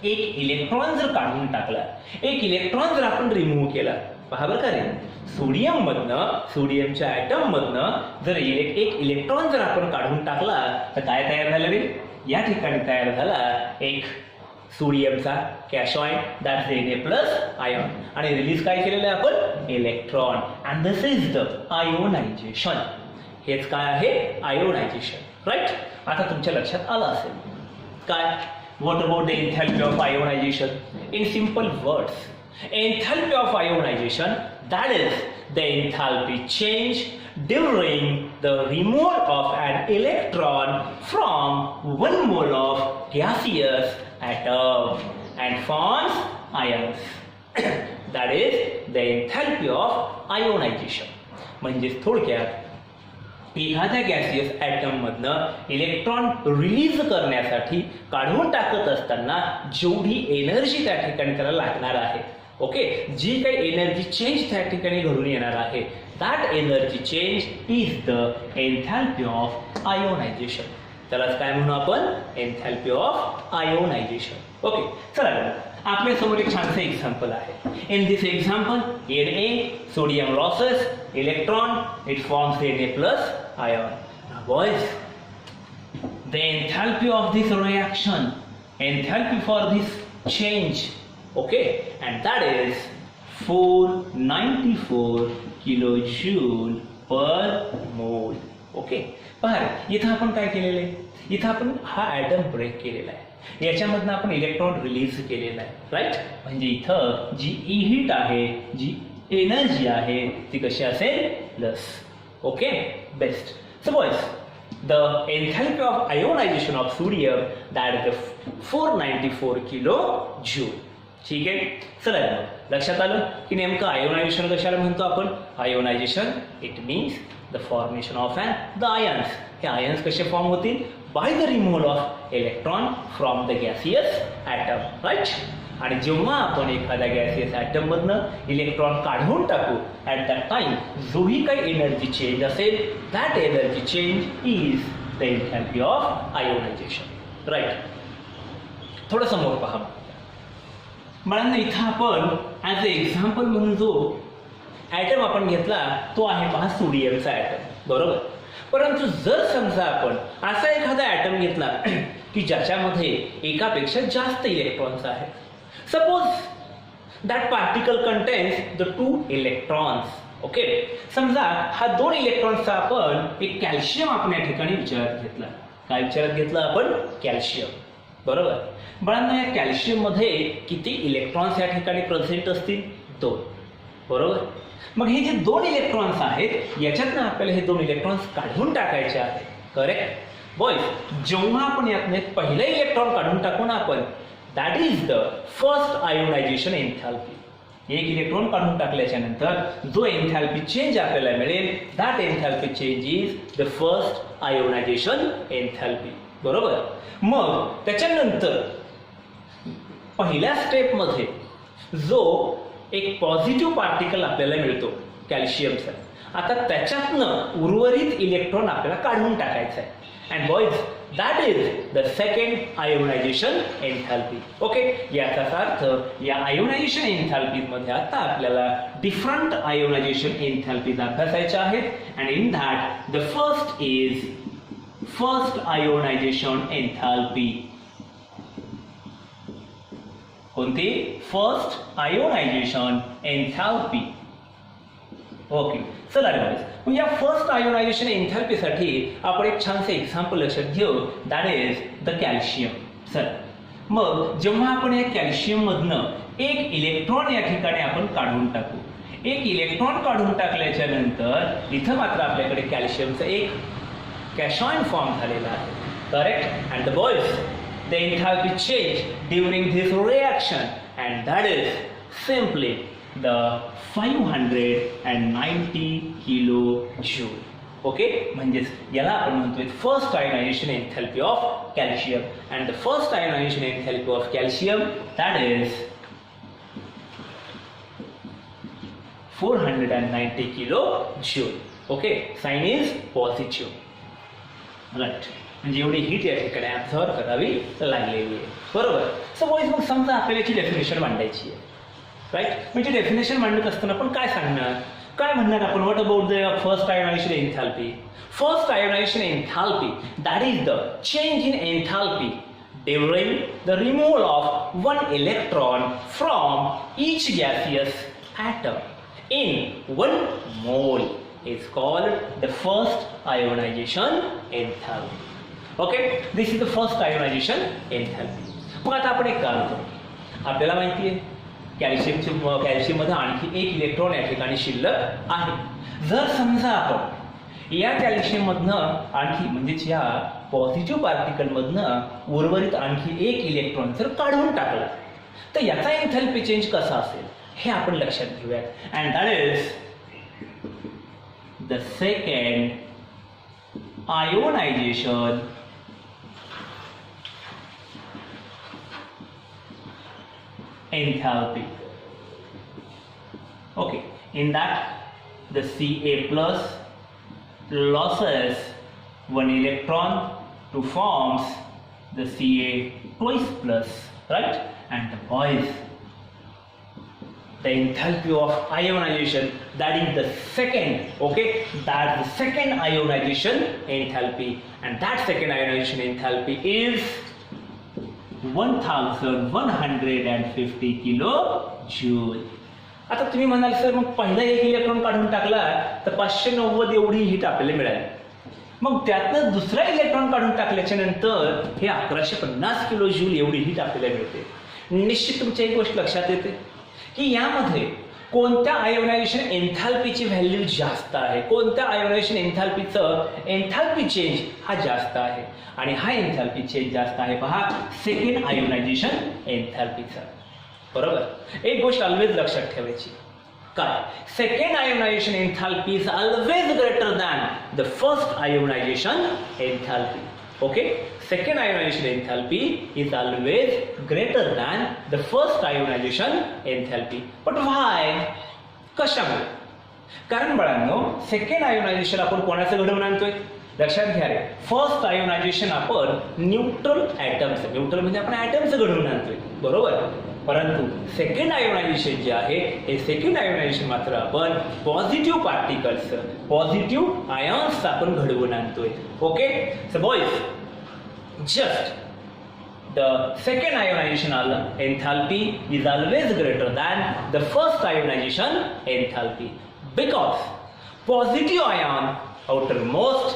एक इलेक्ट्रॉन जर काढून टाकला, एक इलेक्ट्रॉन जर आपण रिमूव्ह केला, पहा बरं का रे, सोडियम मधनं, सोडियमच्या ॲटम मधनं जर एक इलेक्ट्रॉन जर आपण काढून टाकला तर काय तयार झालं रे? या ठिकाणी तयार झाला एक सोडियमचा कॅशॉइन, दॅट्स Na+ आयॉन, आणि रिलीज काय केलेलं आहे आपण? Electron. And this is the ionization. हेच काय आहे? आयोनायझेशन. राईट. आता तुमच्या लक्षात आलं असेल काय? What about the enthalpy of ionization? In simple words, enthalpy of ionization, that is the enthalpy change during the removal of an electron from 1 mole of gaseous atom and forms ions. That is the enthalpy of ionization. म्हणजे थोडक्यात एखाद्या gaseous item मधनं electron release करण्यासाठी काढून टाकत असताना जेवढी energy त्या ठिकाणी त्याला लागणार आहे, ओके, जी काही एनर्जी चेंज त्या ठिकाणी घडून येणार आहे, that energy change is the enthalpy of ionization. त्यालाच काय म्हणू आपण? एन्थॅल्पी ऑफ आयोनायझेशन. ओके, चला आपल्या समोर एक छानसं एक्झाम्पल आहे. In this example Na sodium losses electron, it forms Na plus ion. Now boys, the enthalpy of this reaction, enthalpy for this change, okay, and that is 494 kilojoule per mole. Okay, पहा इथं आपण काय केलेलं आहे, इथं आपण हा item break केलेला आहे, याच्यामधनं आपण इलेक्ट्रॉन रिलीज केलेला आहे, राईट. म्हणजे इथं जी ई हीट आहे, जी एनर्जी आहे ती कशी असेल? Plus. Okay, best. So boys, the enthalpy of ionization of sodium that is 494 kilo joule. ठीक आहे, चला लक्षात आलं की नेमकं आयोनायझेशन कशाला म्हणतो आपण? Ionization it means the formation of the ions. हे आयन्स कसे फॉर्म होतील? By the removal of electron from the gaseous atom, right. आणि जेव्हा आपण एखाद्या गॅसियस ॲटम मधनं इलेक्ट्रॉन काढून टाकू, ॲट दॅट टाइम जोही काही एनर्जी चेंज असेल, that energy change is the enthalpy of ionization, right. थोडं समोर पहा मुलांना. इथं आपण ॲज अ एक्झाम्पल म्हणून जो ॲटम आपण घेतला तो आहे पहा सोडियमचा ॲटम, बरोबर. परंतु जर समजा आपण असा एखादा ॲटम घेतला की ज्याच्यामध्ये एकापेक्षा जास्त इलेक्ट्रॉन्स आहेत, suppose that particle contains the 2 electrons. Okay, समजा हा 2 इलेक्ट्रॉन्सचा आपण एक कॅल्शियम आपण या ठिकाणी विचारात घेतला. काय विचारात घेतला आपण? कॅल्शियम, बरोबर. बाळांनो, या कॅल्शियम मध्ये किती इलेक्ट्रॉन्स या ठिकाणी प्रेझेंट असतील? 2, बरोबर. मग हे जे 2 इलेक्ट्रॉन्स आहेत याच्यातनं आपल्याला हे 2 इलेक्ट्रॉन्स काढून टाकायचे आहेत, करेक्ट. बॉयज, जेव्हा आपण यातनं पहिला इलेक्ट्रॉन काढून टाकू ना आपण, that is the first ionization enthalpy. एक इलेक्ट्रॉन काढून टाकल्याच्या नंतर जो एन्थॅल्पी चेंज आपल्याला मिळेल, that enthalpy change is the first ionization enthalpy, बरोबर. मग त्याच्यानंतर पहिल्या स्टेपमध्ये जो एक पॉझिटिव्ह पार्टिकल आपल्याला मिळतो कॅल्शियमचा, आता त्याच्यातनं उर्वरित इलेक्ट्रॉन आपल्याला काढून टाकायचा आहे. And boys, that is the second ionization enthalpy. Okay, याचाच अर्थ या आयोनायझेशन एन्थॅल्पीज मध्ये आता आपल्याला डिफरंट आयोनायझेशन एन्थॅल्पीज अभ्यासायच्या आहेत. And in that the first is first ionization enthalpy. कोणती? First ionization enthalpy. ओके, चला मग या फर्स्ट आयोनायझेशन एन्थॅल्पीसाठी आपण एक छानसे एक्झाम्पल लक्षात घेऊ, दॅट इज द कॅल्शियम. चला, मग जेव्हा आपण या कॅल्शियम मधनं एक इलेक्ट्रॉन या ठिकाणी आपण काढून टाकू, एक इलेक्ट्रॉन काढून टाकल्याच्या नंतर इथं मात्र आपल्याकडे कॅल्शियमचं एक कॅशॉइन फॉर्म झालेला आहे, correct. And the boys, the enthalpy change during this reaction, and that is simply the 590 kilojoule. Okay, म्हणजे याला आपण म्हणतोय first ionization enthalpy of calcium. And the first ionization enthalpy of calcium that is 490 kilojoule. Okay, sign is positive, right. म्हणजे एवढी heat या ठिकाणी absorb करावी लागलेली आहे, बरोबर. सो बॉयज, मग समजा आपल्याला याची डेफिनेशन मांडायची आहे, राईट. म्हणजे डेफिनेशन मांडत असताना आपण काय सांगणार, काय म्हणणार आपण? What about the first ionization enthalpy? First ionization enthalpy that is the change in enthalpy during the removal of 1 electron from each gaseous atom in 1 mole is called the first ionization enthalpy. Okay, this is the first ionization enthalpy. मग आता आपण एक काम करू. आपल्याला माहिती आहे calcium मध्ये आणखी एक इलेक्ट्रॉन या ठिकाणी शिल्लक आहे. जर समजा आपण या कॅल्शियममधनं आणखी म्हणजेच या पॉझिटिव्ह पार्टिकलमधनं उर्वरित आणखी एक इलेक्ट्रॉन जर काढून टाकला तर याचा एन्थॅल्पी चेंज कसा असेल हे आपण लक्षात घेऊयात. And that is the second ionization enthalpy. Okay, in that the Ca plus loses one electron to forms the Ca twice plus, right? And the boys, the enthalpy of ionization, that is the second, okay, that the second ionization enthalpy, and that second ionization enthalpy is 1150 kilo joule. आता तुम्ही म्हणाल sir मग पहिला एक electron काढून टाकला तर 590 एवढी हीट आपल्याला मिळाली. मग त्यातनं दुसरा इलेक्ट्रॉन काढून टाकल्याच्या नंतर हे 1150 किलो जूल एवढी हीट आपल्याला मिळते. निश्चित तुमच्या एक गोष्ट लक्षात येते की यामध्ये कोणत्या आयोनायझेशन एन्थॅल्पीची व्हॅल्यू जास्त आहे, कोणत्या आयोनायझेशन एन्थॅल्पीचं एन्थॅल्पी चेंज हा जास्त आहे. आणि हा एन्थॅल्पी चेंज जास्त आहे पहा सेकंड आयोनायझेशन एन्थॅल्पीचा. बरोबर. एक गोष्ट ऑलवेज लक्षात ठेवायची काय, second ionization enthalpy is always greater than the first ionization enthalpy. Okay, second ionization enthalpy is always greater than the first ionization enthalpy. But why? कशामुळे? कारण बाळांनो सेकंड आयोनायझेशन आपण कोणाचं घडवून आणतोय लक्षात घ्या रे. फर्स्ट आयोनायझेशन आपण न्यूट्रल ॲटम्स, न्यूट्रल म्हणजे आपण ॲटम्स घडवून आणतोय बरोबर. परंतु सेकंड आयोनायझेशन जे आहे हे सेकंड आयोनायझेशन मात्र आपण पॉझिटिव्ह पार्टिकल्स, पॉझिटिव्ह आयन्स आपण घडवून आणतोय. Okay, so boys, just the second ionization enthalpy is always greater than the first ionization enthalpy because positive ion outermost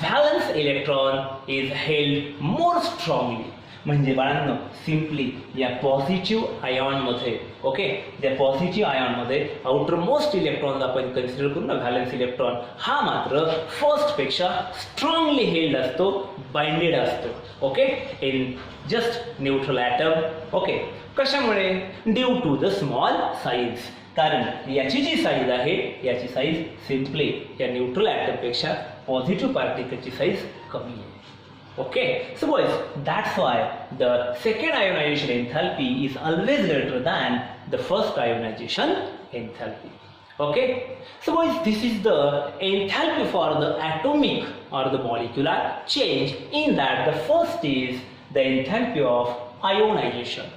valence electron is held more strongly. म्हणजे बाळांनो simply या positive ion मध्ये, okay, त्या positive ion मध्ये outermost electron आपण consider करू ना, valence electron हा मात्र फर्स्ट पेक्षा स्ट्रॉंगली हेल्ड असतो, बाइंडेड असतो. Okay, in just neutral atom. Okay, कशामुळे? Due to the small size. कारण याची जी साईज आहे याची साईज सिम्पली या न्यूट्रल ॲटम पेक्षा पॉझिटिव्ह पार्टिकलची साईज कमी आहे. Okay, so boys, that's why the second ionization enthalpy is always greater than the first ionization enthalpy. Okay, so boys, this is the enthalpy for the atomic or the molecular change. In that, the first is the enthalpy of ionization.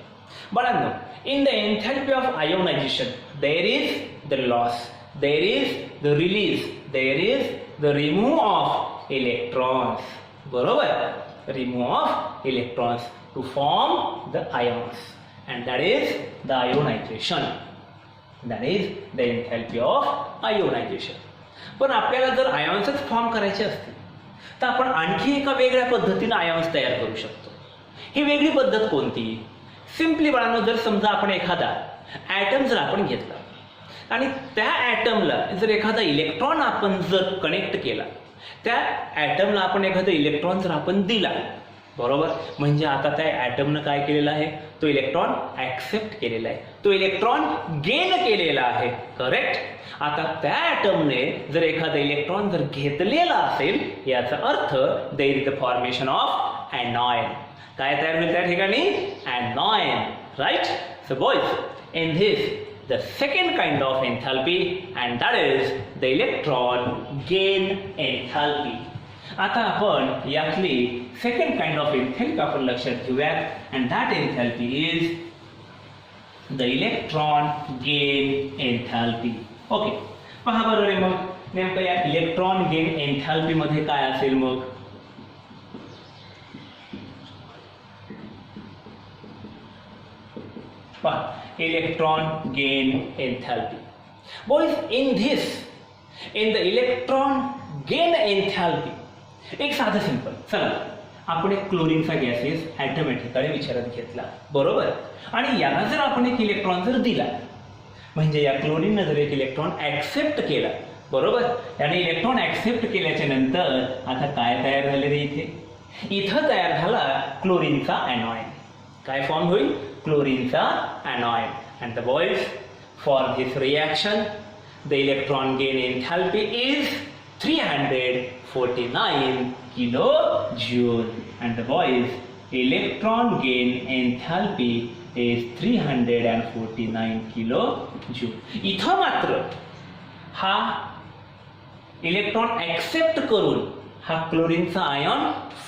But no, in the enthalpy of ionization, there is the loss, there is the release, there is the remove of electrons. बरोबर, remove of electrons to form the ions, and that is the ionization, that is the enthalpy of ionization. पण आपल्याला जर आयॉन्सच form करायचे असतील तर आपण आणखी एका वेगळ्या पद्धतीने आयॉन्स तयार करू शकतो. ही वेगळी पद्धत कोणती? सिम्पली बाळांनो, जर समजा आपण एखादा ॲटम जर आपण घेतला आणि त्या ॲटमला जर एखादा इलेक्ट्रॉन आपण जर कनेक्ट केला, त्या ॲटमला आपण एखादा इलेक्ट्रॉन जर आपण दिला बरोबर, म्हणजे आता त्या ॲटमनं काय केलेलं आहे, तो इलेक्ट्रॉन ऍक्सेप्ट केलेला आहे, तो इलेक्ट्रॉन गेन केलेला आहे. करेक्ट. आता त्या ॲटमने जर एखादा इलेक्ट्रॉन जर घेतलेला असेल याचा अर्थ there is the formation of anion. काय तयार होईल त्या ठिकाणी? Anion. Right. So boys, in this the second kind of enthalpy, and that is the electron gain enthalpy. आता आपण यातली सेकंड काइंड ऑफ एन्थॅल्पी आपण लक्षात घेऊयात, and that enthalpy is the electron gain enthalpy. Okay, पहा बरं रे, मग नेमकं या इलेक्ट्रॉन गेन एन्थॅल्पी मध्ये काय असेल? मग electron gain enthalpy. Boys, in the electron gain enthalpy, एक साधं सिंपल, चला आपण एक क्लोरीनचा गॅसेस ॲटोमॅटिकली विचारात घेतला बरोबर, आणि याला जर आपण एक इलेक्ट्रॉन जर दिला, म्हणजे या क्लोरीनने जर एक इलेक्ट्रॉन ऍक्सेप्ट केला बरोबर. आणि इलेक्ट्रॉन ऍक्सेप्ट केल्याच्या नंतर आता काय तयार झाले रे इथं तयार झाला क्लोरीनचा ॲनॉइड. काय फॉर्म होईल? क्लोरीनचा anion. And the boys, for this reaction the electron gain enthalpy is 349 kilojule. And the boys, electron gain enthalpy is 349 kilojoule. इथं मात्र हा इलेक्ट्रॉन ऍक्सेप्ट करून हा क्लोरीनचा आयॉन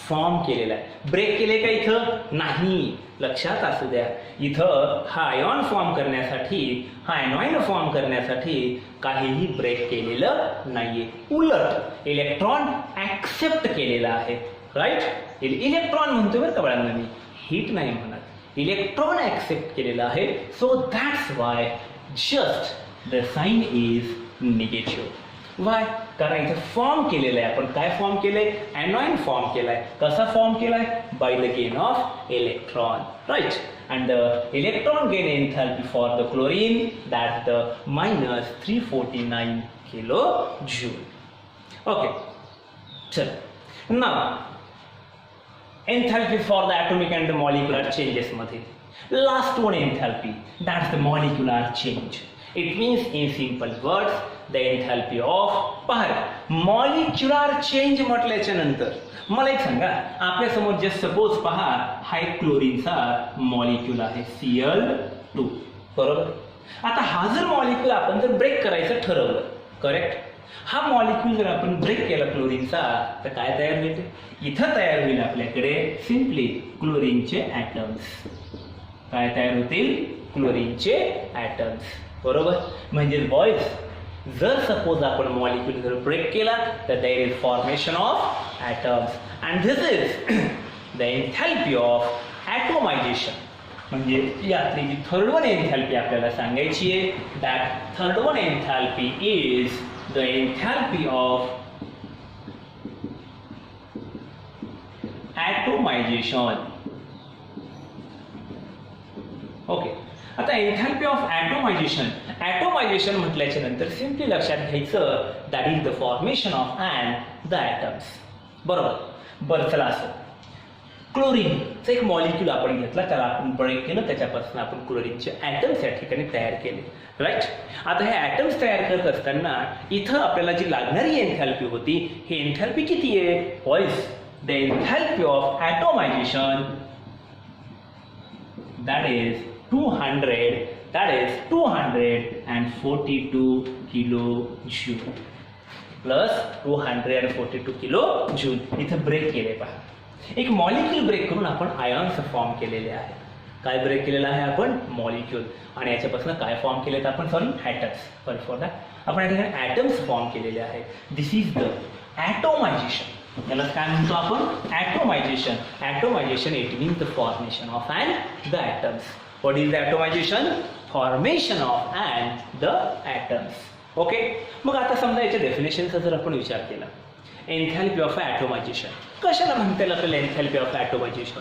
फॉर्म केलेला आहे. ब्रेक केले का इथं? नाही. लक्षात असू द्या, इथं हा आयॉन फॉर्म करण्यासाठी, हा ॲनॉइड फॉर्म करण्यासाठी काहीही ब्रेक केलेलं नाहीये. उलट इलेक्ट्रॉन ऍक्सेप्ट केलेला आहे. राईट. इलेक्ट्रॉन म्हणतो बरं का बाळांना, मी हीट नाही म्हणत. इलेक्ट्रॉन ऍक्सेप्ट केलेला आहे. So that's why just the sign is negative. Why? कारण इथे फॉर्म केलेलं आहे. आपण काय फॉर्म केलंय? ॲनॉइड फॉर्म केलाय. कसा फॉर्म केलाय? By the gain of electron. Right. And the electron gain enthalpy for the chlorine that the -349 kilojule. Okay. चल. Now enthalpy for the atomic and the molecular changes मध्ये last one enthalpy, that's the molecular change. It means in simple words the enthalpy of, पहा molecular change म्हटल्याच्या नंतर मला एक सांगा, आपल्या समोर जस्ट सपोज पहा हा एक क्लोरीनचा मॉलिक्यूल आहे Cl2, बरोबर. आता हा जर मॉलिक्यूल आपण जर ब्रेक करायचं ठरवलं, करेक्ट, हा मॉलिक्यूल जर आपण ब्रेक केला क्लोरीनचा, तर काय तयार होईल? इथं तयार होईल आपल्याकडे सिम्पली क्लोरीनचे ॲटम्स. काय तयार होतील? क्लोरीनचे ॲटम्स. बरोबर. म्हणजे बॉयज, जर सपोज आपण मॉलिक्यूल जर ब्रेक केला तर there is formation of atoms and this is the enthalpy of atomization. म्हणजे यातली जी थर्ड वन एन्थॅल्पी आपल्याला सांगायची आहे, that third one enthalpy is the enthalpy of atomization. Okay. आता एन्थॅल्पी ऑफ ॲटोमायझेशन म्हटल्याच्या नंतर सिम्पली लक्षात घ्यायचं that is the formation of the atoms. बरोबर. बरं, चला असं क्लोरीनचं एक मॉलिक्यूल आपण घेतला, त्याला आपण ब्रेक केलं, त्याच्यापासून आपण क्लोरीनचे ॲटम्स या ठिकाणी तयार केले. राईट. आता हे ॲटम्स तयार करत असताना इथं आपल्याला जी लागणारी एन्थॅल्पी होती, ही एन्थॅल्पी किती आहे? Boys, the enthalpy of ॲटोमायझेशन that is 242 kilojule plus 242 kilojule. इथं ब्रेक केले पहा. एक मॉलिक्यूल ब्रेक करून आपण आयॉन्स फॉर्म केलेले आहे. काय ब्रेक केलेलं आहे आपण? मॉलिक्यूल. आणि याच्यापासून काय फॉर्म केलेत आपण? Sorry, atoms. Sorry for that. आपण या ठिकाणी ॲटम्स फॉर्म केलेले आहेत. This is the atomization. याला काय म्हणतो आपण? Atomization. Atomization it means the formation of the atoms. What is the atomization? Formation of the atoms. ओके. मग आता समजा याच्या डेफिनेशनचा जर आपण विचार केला, एन्थॅल्पी ऑफ ॲटोमायझेशन कशाला म्हणता येईल आपल्याला? एन्थॅल्पी of ॲटोमायझेशन.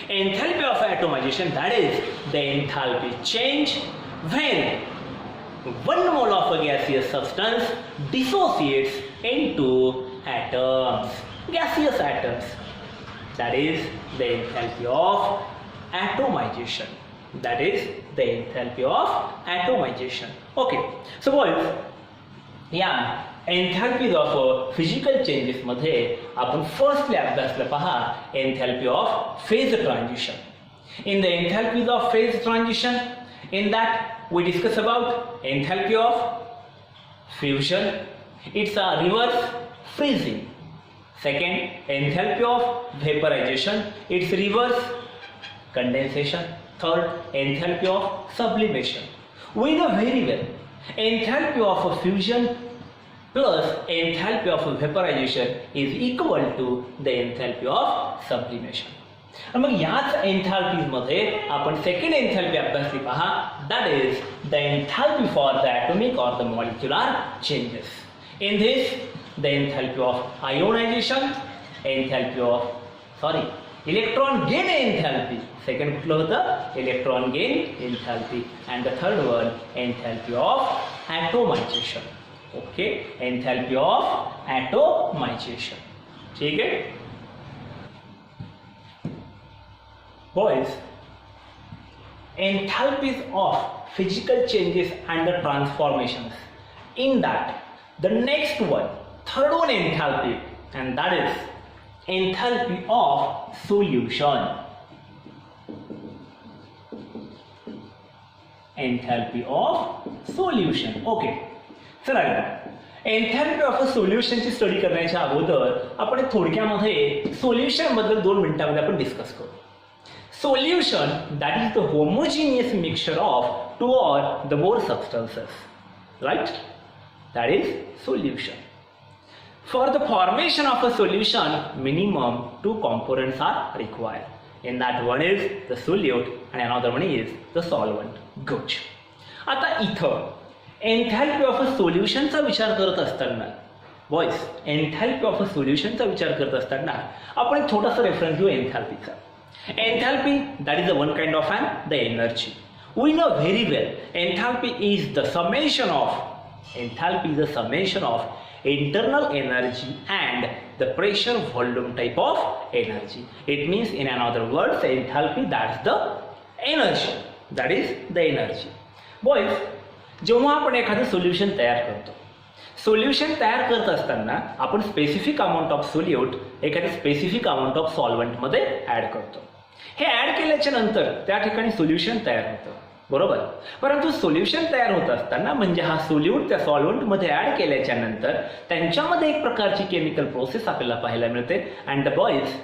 एन्थॅल्पी of ॲटोमायझेशन that is the enthalpy change when 1 mole of a gaseous substance dissociates into atoms, gaseous atoms. That is the enthalpy of atomization. That is the enthalpy of atomization. Okay. So boys, yeah, enthalpies of physical changes मध्ये आपण firstly अभ्यासलं पहा enthalpy of phase transition. In the enthalpies of phase transition, in that we discuss about enthalpy of fusion. It's a reverse freezing. Second, enthalpy of vaporization. It's reverse condensation. Third, enthalpy of sublimation. We know very well enthalpy of a fusion plus enthalpy of a vaporization is equal to the enthalpy of sublimation. आणि मग याच एन्थॅल्पीज मध्ये आपण second enthalpy अभ्यासली पहा, that is the enthalpy for the atomic or the molecular changes. In this the enthalpy of ionization, enthalpy of electron gain enthalpy. Second कुठलं होतं? Electron gain enthalpy. And the third one enthalpy of atomization. Okay, enthalpy of atomization. ठीक है boys. enthalpies of physical changes and the transformations. In that, the next one, third one enthalpy, and that is enthalpy of solution. Enthalpy of solution. Okay. चला एंथॅल्पी of a सोल्युशनची study करण्याच्या अगोदर आपण थोडक्यामध्ये solution बद्दल 2 मिनिटांमध्ये आपण डिस्कस करू. Solution, that is the homogeneous mixture of 2 or the more substances, right? That is solution. For the formation of a solution, minimum 2 components are required. In that, one is the solute and another one is the solvent. Good. आता इथं एंथॅल्पी of अ सोल्युशनचा विचार करत असताना boys, enthalpy of अ सोल्युशनचा विचार करत असताना आपण थोडासा रेफरन्स घेऊ एंथॅल्पीचा. Enthalpy, that is the one kind of the energy. We know very well enthalpy is the summation of internal energy and the pressure volume type of energy. It means in another words enthalpy, that's the energy, that is the energy. Boys, जेव्हा आपण एखादं solution तयार करतो, solution तयार करत असताना आपण specific amount of solute एखाद्या स्पेसिफिक अमाऊंट ऑफ सॉल्व्हंट मध्ये ऍड करतो. हे ऍड केल्याच्या नंतर त्या ठिकाणी सोल्युशन तयार होतं, बरोबर. परंतु सोल्युशन तयार होत असताना म्हणजे हा सोल्यूट त्या सॉल्व्हंट मध्ये ऍड केल्याच्या नंतर त्यांच्यामध्ये एक प्रकारची केमिकल प्रोसेस आपल्याला पाहायला मिळते. And the boys,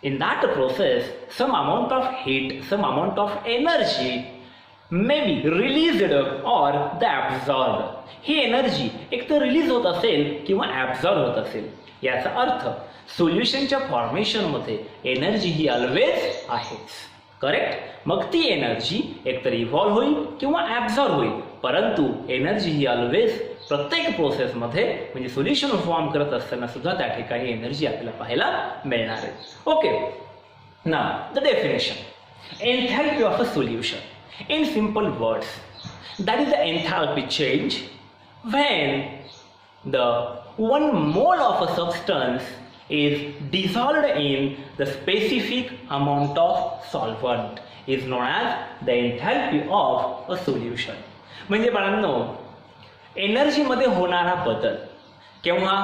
in that process some amount of heat, some amount of energy may be released or the absorb. ही एनर्जी एक तर रिलीज होत असेल किंवा ॲब्झॉर्ब होत असेल. याचा अर्थ सोल्युशनच्या फॉर्मेशनमध्ये एनर्जी ही ऑलवेज आहेच, करेक्ट. मग ती एनर्जी एकतर इव्हॉल्व होईल किंवा ॲब्झॉर्ब होईल, परंतु एनर्जी ही ऑलवेज प्रत्येक प्रोसेसमध्ये म्हणजे सोल्युशन फॉर्म करत असताना सुद्धा त्या ठिकाणी एनर्जी आपल्याला पाहायला मिळणार आहे. Okay, now the definition. Enthalpy of a solution in simple words, that is the enthalpy change when the 1 mole of a substance is dissolved in the specific amount of solvent is known as the enthalpy of a solution. म्हणजे बाळांनो, energy मध्ये होणारा बदल केव्हा,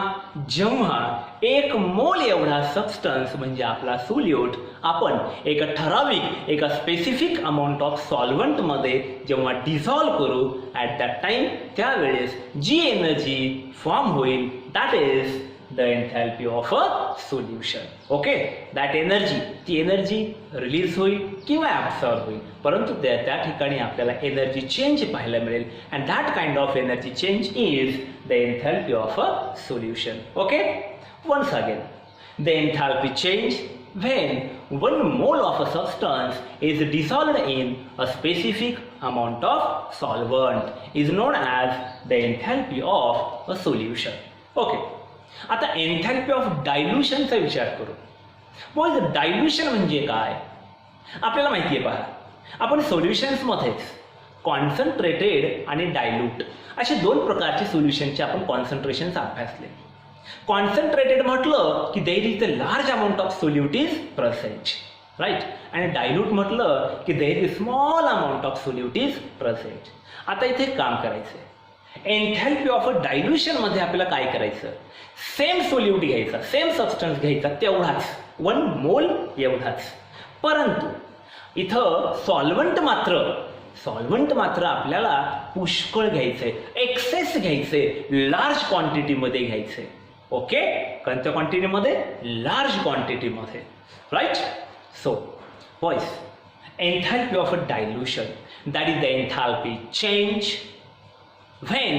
जेव्हा 1 मोल एवढा substance म्हणजे आपला सोल्यूट आपण एका ठराविक एका स्पेसिफिक अमाऊंट ऑफ सॉल्व्हंट मध्ये जेव्हा डिझॉल्व करू, ॲट दॅट टाइम त्यावेळेस जी एनर्जी फॉर्म होईल that is the enthalpy of a solution. Okay, that energy, ती एनर्जी रिलीज होईल किंवा ॲब्सॉर्ब होईल, परंतु त्या ठिकाणी आपल्याला एनर्जी चेंज पाहायला मिळेल. And that kind of energy change is the enthalpy of a solution. Okay, once again, the enthalpy change when 1 mole of a substance is dissolved in a specific amount of solvent is known as the enthalpy of a solution. Okay, आता enthalpy of dilution चा विचार करू. Boys, dilution म्हणजे काय आपल्याला माहिती आहे. पहा, आपण सोल्युशन्स मध्येच कॉन्सन्ट्रेटेड आणि डायल्यूट असे 2 प्रकारचे सोल्युशनचे आपण कॉन्सन्ट्रेशन्स अभ्यासले. कॉन्सन्ट्रेटेड म्हटलं की there is the large amount of solute is present, right. आणि डायल्यूट म्हटलं की there is small amount of solute is present. आता इथे काम करायचं. एंथॅल्पी ऑफ अ डायल्यूशन मध्ये आपल्याला काय करायचं, सेम सोल्यूट घ्यायचा, सेम सबस्टन्स घ्यायचा, तेवढाच 1 मोल एवढाच. परंतु इथं सॉल्व्हंट मात्र आपल्याला पुष्कळ घ्यायचंय, एक्सेस घ्यायचंय, लार्ज क्वांटिटीमध्ये घ्यायचंय. ओके, कोणत्या क्वांटिटीमध्ये, लार्ज क्वांटिटीमध्ये, right. So boys, enthalpy of a dilution that is the enthalpy change when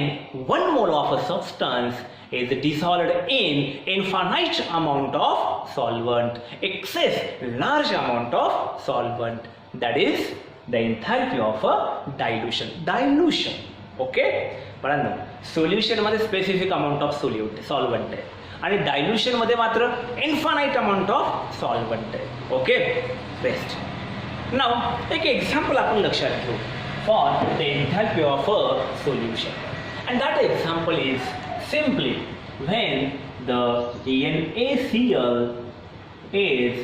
1 mole of a substance is dissolved in infinite amount of solvent, excess large amount of solvent, that is the enthalpy of a dilution. Okay, बघा, solution मध्ये specific amount of solvent आहे आणि dilution मध्ये मात्र infinite amount of solvent आहे. Okay, best. Now एक example आपण लक्षात घेऊ for the enthalpy of a solution, and that example is simply when the NaCl is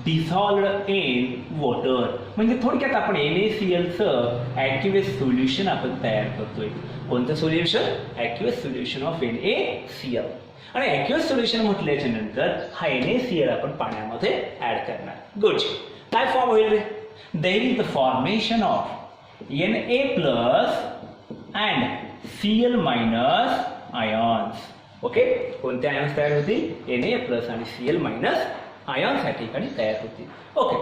dissolved in water. म्हणजे थोडक्यात आपण NaClचं ॲक्युएस सोल्युशन आपण तयार करतोय. कोणतं solution? Aqueous solution of NaCl. आणि ॲक्युएस सोल्युशन म्हटल्याच्या नंतर हा NaCl आपण पाण्यामध्ये ऍड करणार. गुड. काय फॉर्म होईल? There is the formation of Na plus and Cl minus ions. Okay, कोणते आयॉन्स तयार होतील? Na प्लस आणि Cl मायनस आयॉन्स या ठिकाणी तयार होतील. ओके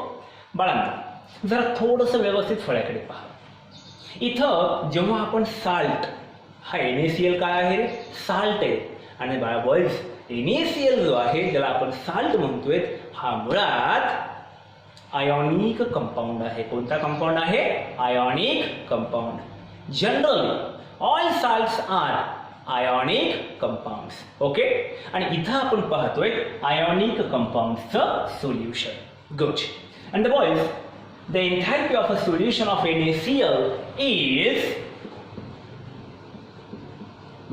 बाळांनो, जरा थोडंसं व्यवस्थित फळ्याकडे पहा. इथं जेव्हा आपण साल्ट, हा NaCl काय आहे? साल्ट आहे. आणि बाळा बॉईज, NaCl जो आहे ज्याला आपण साल्ट म्हणतोय हा मुळात आयोनिक कंपाऊंड आहे. कोणता कंपाऊंड आहे? Ionic compound. Generally all salts are ionic compounds. Okay, आणि इथं आपण पाहतोय आयोनिक कंपाऊंड्सचं solution. Good. And the boys, the enthalpy of a solution of NaCl is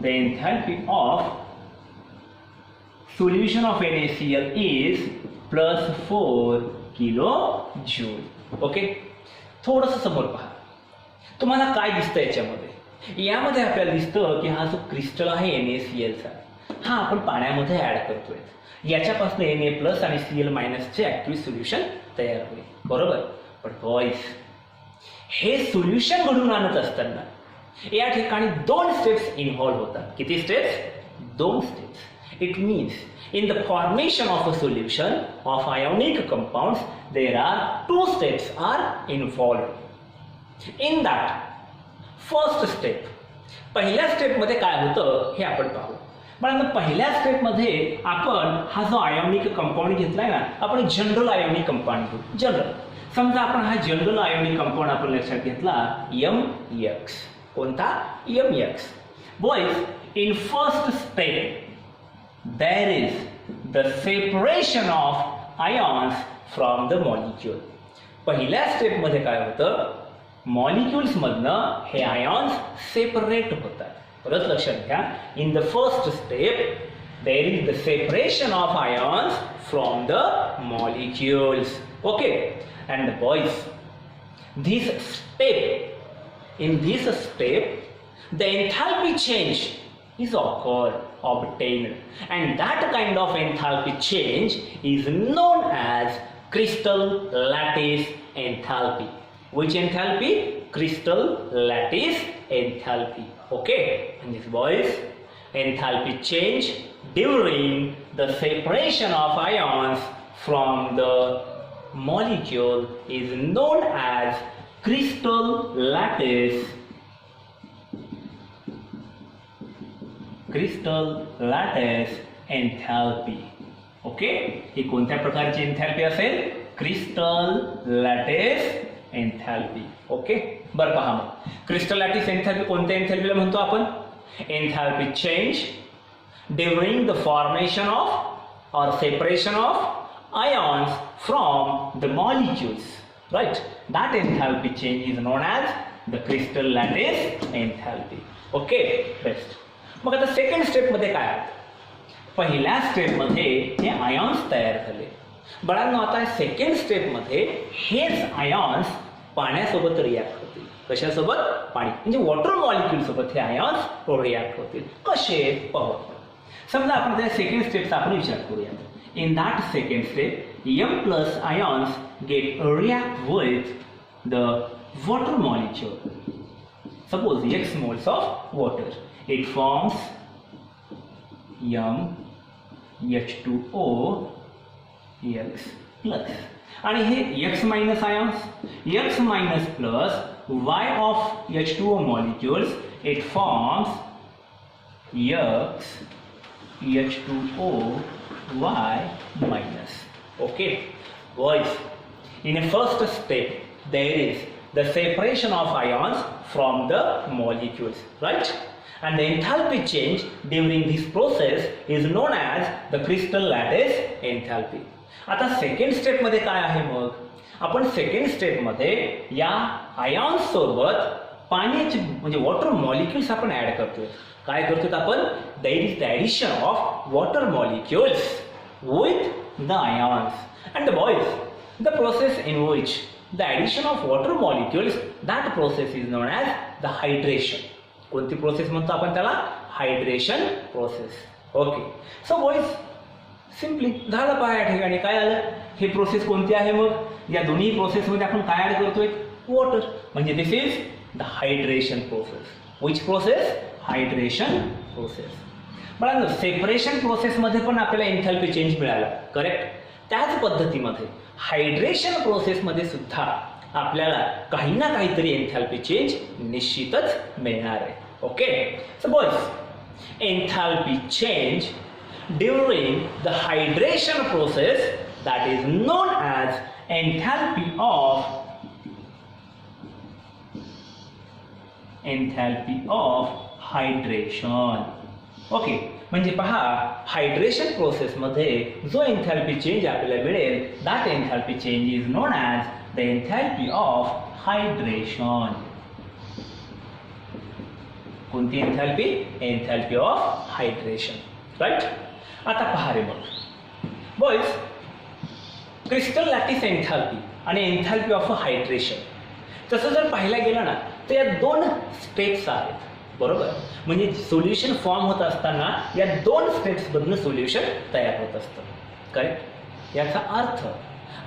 the enthalpy of solution of NaCl is plus 4 kilojoule. Okay, थोडंसं समोर पहा. तुम्हाला काय दिसतं याच्यामध्ये? यामध्ये आपल्याला दिसतं की हा जो क्रिस्टल आहे NaClचा, हा आपण पाण्यामध्ये ऍड करतोय. याच्यापासून Na प्लस आणि Cl मायनसचे ॲक्युएस सोल्युशन तयार होईल. बरोबर. पण बॉईज, हे सोल्युशन घडून आणत असताना या ठिकाणी 2 स्टेप्स इन्व्हॉल्व होतात. किती steps? 2 steps. It means in the formation of a solution of ionic compounds there are 2 steps are involved. In that first step, पहिल्या स्टेप मध्ये काय होतं हे आपण पाहू. पण पहिल्या स्टेप मध्ये आपण हा जो आयोनिक कंपाऊंड घेतलाय ना, आपण जनरल आयोनिक कंपाऊंड घेऊ. जनरल समजा आपण हा जनरल आयोनिक कंपाऊंड आपण लक्षात घेतला MX. कोणता? MX. Boys, in first step there is the separation of ions from the molecule. पहिल्या स्टेप मध्ये काय होतं? मॉलिक्युल्स मधनं हे आयॉन्स सेपरेट होतात. परत लक्षात घ्या, in the first step there is the separation of ions from the molecules. Okay, and boys, in this step the enthalpy change is obtained, and that kind of enthalpy change is known as crystal lattice enthalpy. Which enthalpy? Crystal lattice enthalpy. Okay, and this boys, enthalpy change during the separation of ions from the molecule is known as crystal lattice enthalpy. Okay, ही कोणत्या प्रकारची एन्थॅल्पी असेल? Crystal lattice enthalpy. Okay, बरं पहा मग crystal lattice एन्थॅल्पी कोणत्या एन्थॅल्पीला म्हणतो आपण? Enthalpy change during the formation of or separation of ions from the molecules. Right, that enthalpy change is known as the crystal lattice enthalpy. Okay, best. मग आता second step मध्ये काय आहे? पहिल्या स्टेप मध्ये हे आयॉन्स तयार झाले. बाळांनो, आता सेकंड स्टेप मध्ये हेच आयॉन्स पाण्यासोबत रिॲक्ट होतील. कशासोबत? पाणी म्हणजे वॉटर मॉलिक्यूल सोबत हे आयॉन्स रिॲक्ट होतील. कसे? पाहू. समजा आपण त्या सेकंड स्टेपचा आपण विचार करूया. In that second step M plus ions get react with the water molecule. Suppose X moles of water. It forms H2O X plus. आणि हे X minus ions, X minus plus Y of H2O molecules, it forms X H2O Y minus. Okay, boys, in a first step there is the separation of ions from the molecules, right? And the enthalpy change during this process is known as the crystal lattice enthalpy. आता second step मध्ये काय आहे? मग आपण second step मध्ये या ions सोबत पाण्याचे म्हणजे वॉटर मॉलिक्युल्स आपण ऍड करतोय. काय करतो आपण? There is the addition of water molecules with the ions and the boys the process in which the addition of water molecules that process is known as the hydration. कोणती process म्हणतो आपण त्याला? Hydration process. Okay, so boys simply झालं पहा या ठिकाणी काय आलं? हे प्रोसेस कोणती आहे? मग या दोन्ही प्रोसेसमध्ये आपण काय ॲड करतोय? वॉटर. म्हणजे this is the hydration process. Which process? Hydration process. मला सेपरेशन प्रोसेसमध्ये पण आपल्याला एन्थॅल्पी चेंज मिळाला, करेक्ट? त्याच पद्धतीमध्ये हायड्रेशन प्रोसेसमध्ये सुद्धा आपल्याला काही ना काहीतरी एन्थॅल्पी चेंज निश्चितच मिळणार आहे. Okay, so boys एन्थॅल्पी change during the hydration process that is known as enthalpy of hydration. Okay, म्हणजे पहा हायड्रेशन प्रोसेसमध्ये जो एन्थॅल्पी चेंज आपल्याला मिळेल that enthalpy change is known as the enthalpy of hydration. कोणती enthalpy? Enthalpy of hydration. Right. आता पहा रे मग बॉयज क्रिस्टल लॅटिस एन्थॅल्पी आणि एन्थॅल्पी ऑफ हायड्रेशन तसं जर पाहायला गेलं ना तर या दोन स्टेप्स आहेत, बरोबर? म्हणजे सोल्युशन फॉर्म होत असताना या दोन स्टेप्समधनं सोल्युशन तयार होत असतं, करेक्ट? याचा अर्थ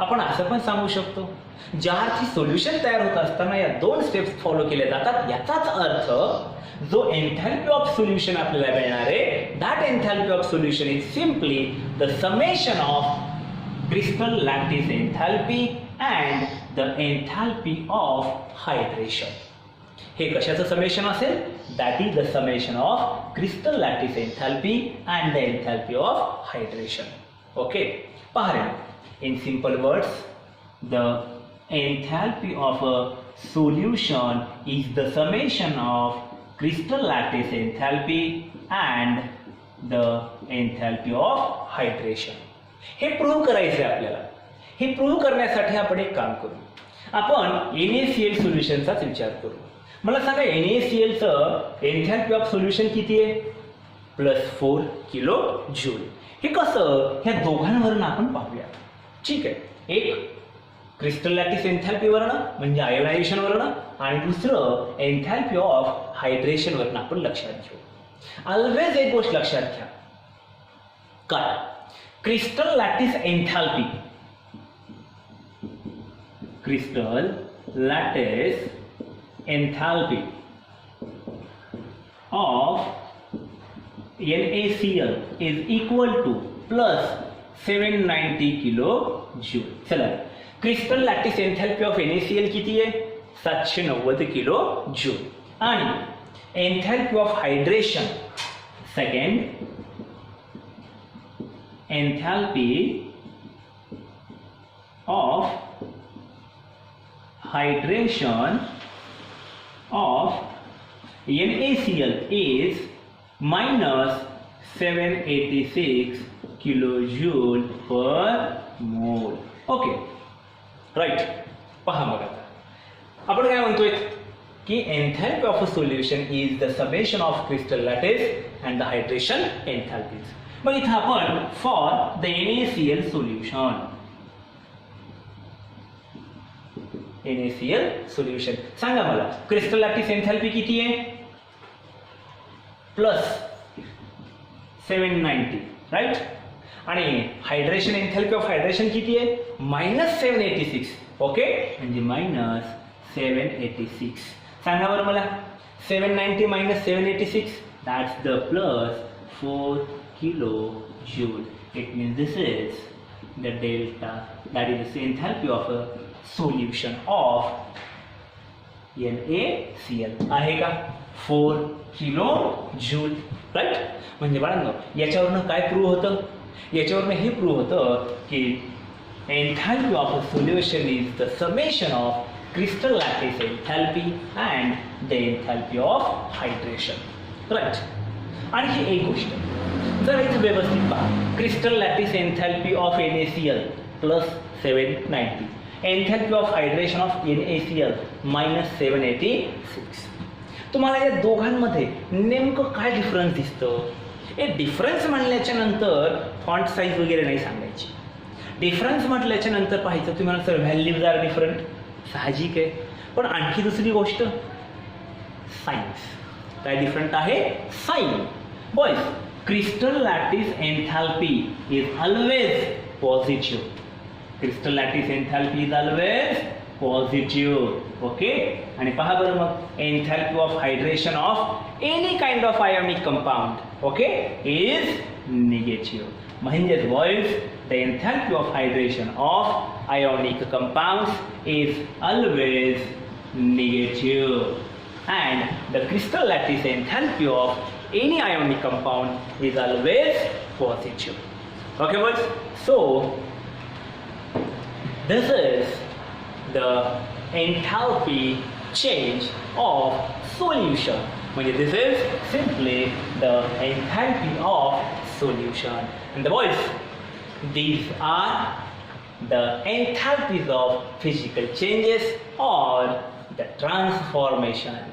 आपण असं पण सांगू शकतो ज्या अर्थी सोल्युशन तयार होत असताना या दोन स्टेप्स फॉलो केले जातात याचाच अर्थ जो एन्थॅल्पी ऑफ सोल्युशन आपल्याला मिळणार आहे that enthalpy of solution is simply the summation of crystal lattice enthalpy and the enthalpy of hydration. हे कशाचं समेशन असेल? That is the summation of crystal lattice enthalpy and the enthalpy of hydration. Okay, पहा रे, in simple words the enthalpy of a solution is the summation of crystal lattice enthalpy and the enthalpy of hydration. हे prove करायचं आहे आपल्याला. हे prove करण्यासाठी आपण एक काम करू. आपण NaCl सोल्युशनचाच विचार करू. मला सांगा NaCl चं एन्थॅल्पी ऑफ सोल्युशन किती आहे? +4 किलो जूल. हे कसं? ह्या दोघांवरून आपण पाहूया. ठीक आहे, एक क्रिस्टल लॅटिस एन्थॅल्पी वर्ण म्हणजे आयोनायझेशन वर्ण आणि दुसरं एन्थॅल्पी ऑफ हायड्रेशन वर्ण आपण लक्षात घेऊ. ऑलवेज एक गोष्ट लक्षात घ्या, काय? Crystal lattice enthalpy, crystal lattice enthalpy of NaCl is equal to +790 kilojoule. चला, crystal lattice enthalpy of NaCl किती आहे? 790 किलो जूल. आणि enthalpy of hydration, second enthalpy of hydration of NaCl is -786 kilojoule per mole. Okay, right. पहा मग आता आपण काय म्हणतोय की enthalpy of a solution is the summation of crystal lattice and the hydration enthalpies. मग इथं आपण for the NaCl solution, NaCl solution सांगा मला क्रिस्टल लॅटिस एन्थॅल्पी किती आहे? +790, राईट? आणि हायड्रेशन एन्थॅल्पी ऑफ हायड्रेशन किती आहे? -786. ओके, म्हणजे -786. सांगा बरं मला 790 - 786 that's the +4 kilo joule. It means this is the delta that is the enthalpy of a solution of NaCl आहे का? 4 किलो जूल, राईट? म्हणजे बाळांनो याच्यावरनं काय प्रूव्ह होतं? याच्यावरनं हे प्रूव्ह होतं की enthalpy of a solution is the summation of crystal lattice enthalpy and the enthalpy of hydration, right? आणखी एक गोष्ट जर इथं व्यवस्थित पहा, crystal lattice enthalpy of NaCl +790, enthalpy of hydration of NaCl -786. तुम्हाला या दोघांमध्ये नेमकं काय डिफरन्स दिसतं? हे डिफरन्स म्हणल्याच्या नंतर फॉन्ट साईज वगैरे नाही सांगायची. डिफरन्स म्हटल्याच्या नंतर पाहायचं तुम्ही म्हणाल सर व्हॅल्यूज आर डिफरंट, साहजिक आहे. पण आणखी दुसरी गोष्ट साईन्स. काय डिफरंट आहे? Sign. Boys, crystal lattice enthalpy is always positive. Crystal lattice enthalpy is always positive. Okay. आणि पहा बरं मग enthalpy of hydration of any kind of ionic compound okay is negative. म्हणजेच boys the enthalpy of hydration of ionic compounds is always negative and the crystal lattice enthalpy of any ionic compound is always positive. Okay boys, so this is the enthalpy change of solution. This is simply the enthalpy of solution. And the boys, these are the enthalpies of physical changes or the transformations.